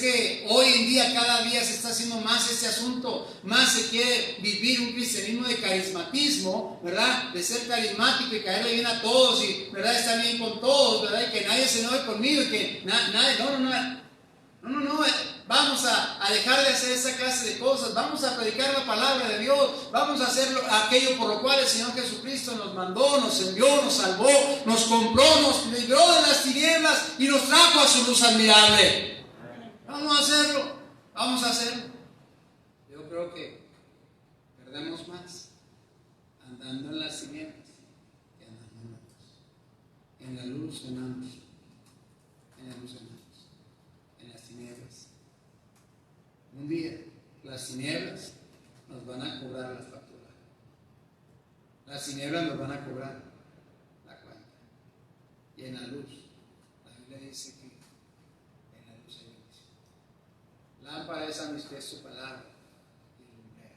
que hoy en día, cada día se está haciendo más este asunto. Más se quiere vivir un cristianismo de carismatismo, ¿verdad? De ser carismático y caerle bien a todos y, ¿verdad? Estar bien con todos, ¿verdad? Y que nadie se enoje conmigo y que nadie, no. Vamos a dejar de hacer esa clase de cosas. Vamos a predicar la palabra de Dios. Vamos a hacer aquello por lo cual el Señor Jesucristo nos mandó, nos envió, nos salvó, nos compró, nos libró de las tinieblas y nos trajo a su luz admirable. Vamos a hacerlo. Yo creo que perdemos más andando en las tinieblas que andando en la luz. En la luz ganamos. En la luz ganamos. En las tinieblas. Un día las tinieblas nos van a cobrar la factura. Las tinieblas nos van a cobrar la cuenta. Y en la luz, la Biblia dice que en la luz hay bendición. Lámpara es a mis pies su palabra y lumbrera.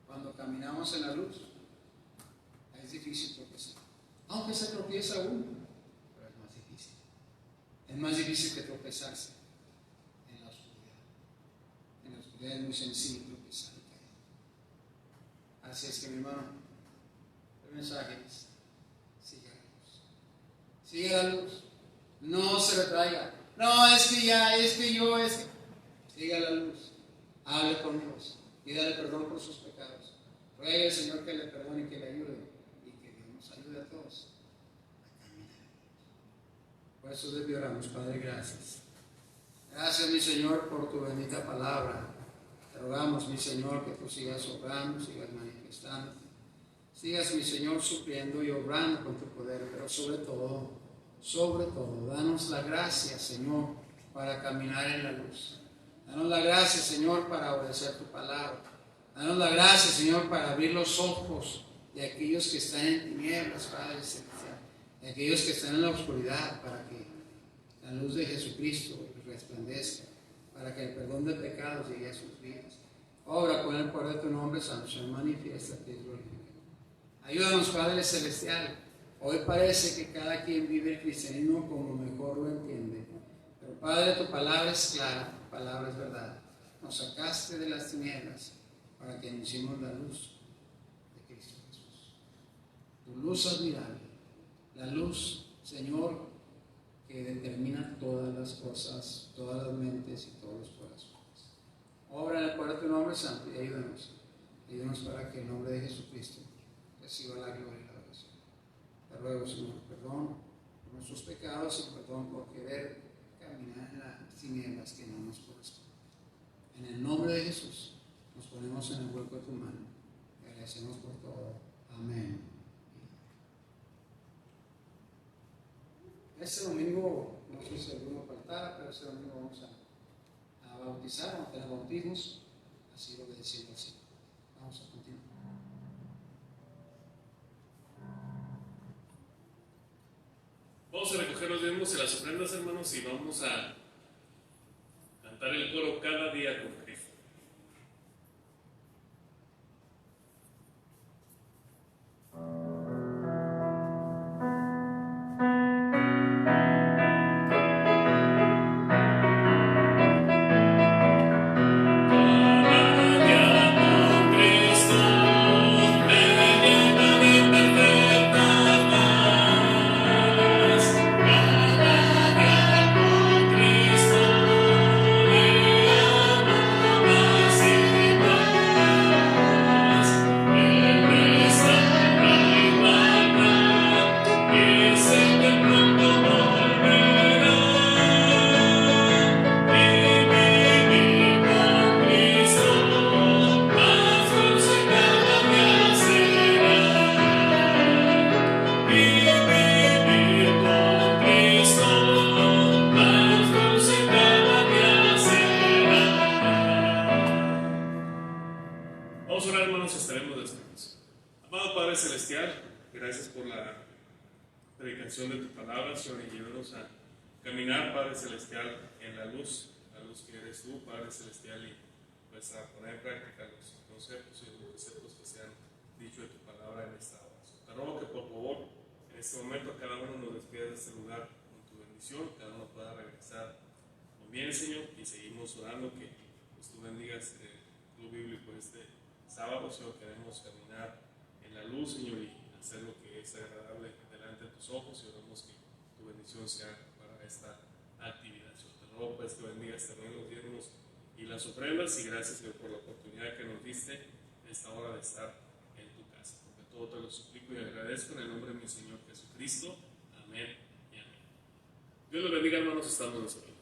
Cuando caminamos en la luz, es difícil tropezar. Aunque se tropieza uno, pero es más difícil. Es más difícil que tropezarse. Es muy sencillo tropezar y caer. Así es que, mi hermano, el mensaje es: siga la luz. Siga la luz. No se retraiga. No, siga la luz. Hable con Dios. Pídale perdón por sus pecados. Ruegue al Señor que le perdone y que le ayude. Y que Dios nos ayude a todos a caminar. Por eso les oramos, Padre, gracias. Gracias, mi Señor, por tu bendita palabra. Te rogamos, mi Señor, que tú sigas obrando, sigas manifestando, sigas, mi Señor, supliendo y obrando con tu poder, pero sobre todo, danos la gracia, Señor, para caminar en la luz. Danos la gracia, Señor, para obedecer tu palabra. Danos la gracia, Señor, para abrir los ojos de aquellos que están en tinieblas, Padre Celestial, de aquellos que están en la oscuridad, para que la luz de Jesucristo resplandezca, para que el perdón de pecados llegue a sus vidas. Obra con el poder de tu nombre, Santo, manifiéstate y glorifica. Ayúdanos, Padre Celestial. Hoy parece que cada quien vive el cristianismo como mejor lo entiende. Pero Padre, tu palabra es clara, tu palabra es verdad. Nos sacaste de las tinieblas para que anunciemos la luz de Cristo Jesús. Tu luz admirable, la luz, Señor, que determina todas las cosas, todas las mentes y todos los corazones. Obra en el poder de tu nombre santo y ayúdanos. Ayúdanos para que el nombre de Jesucristo reciba la gloria y la adoración. Te ruego, Señor, perdón por nuestros pecados y perdón por querer caminar en las tinieblas que no nos corresponden. En el nombre de Jesús nos ponemos en el hueco de tu mano. Te agradecemos por todo. Amén. Este domingo, no sé si alguno faltara, pero este domingo vamos a bautizar, vamos a tener bautismos, así lo obedeciendo así. Vamos a continuar. Vamos a recoger los diezmos y las ofrendas, hermanos, y vamos a cantar el coro Cada Día con Cristo. Vamos a orar, hermanos, y estaremos despedidos. Amado Padre Celestial, gracias por la predicación de tu palabra, Señor, y ayúdanos a caminar, Padre Celestial, en la luz que eres tú, Padre Celestial, y pues a poner en práctica los conceptos y los preceptos que se han dicho de tu palabra en esta hora. Te ruego que por favor, en este momento, cada uno nos despida de este lugar con tu bendición, cada uno pueda regresar con bien, Señor, y seguimos orando que pues, tú bendigas el club bíblico este sábado, Señor. Queremos caminar en la luz, Señor, y hacer lo que es agradable delante de tus ojos, y oramos que tu bendición sea para esta actividad, Señor. Te ruego pues que bendigas también los diezmos y las ofrendas, y gracias, Señor, por la oportunidad que nos diste en esta hora de estar en tu casa, porque todo te lo suplico y agradezco en el nombre de mi Señor Jesucristo. Amén y amén. Dios los bendiga, hermanos, estamos nosotros.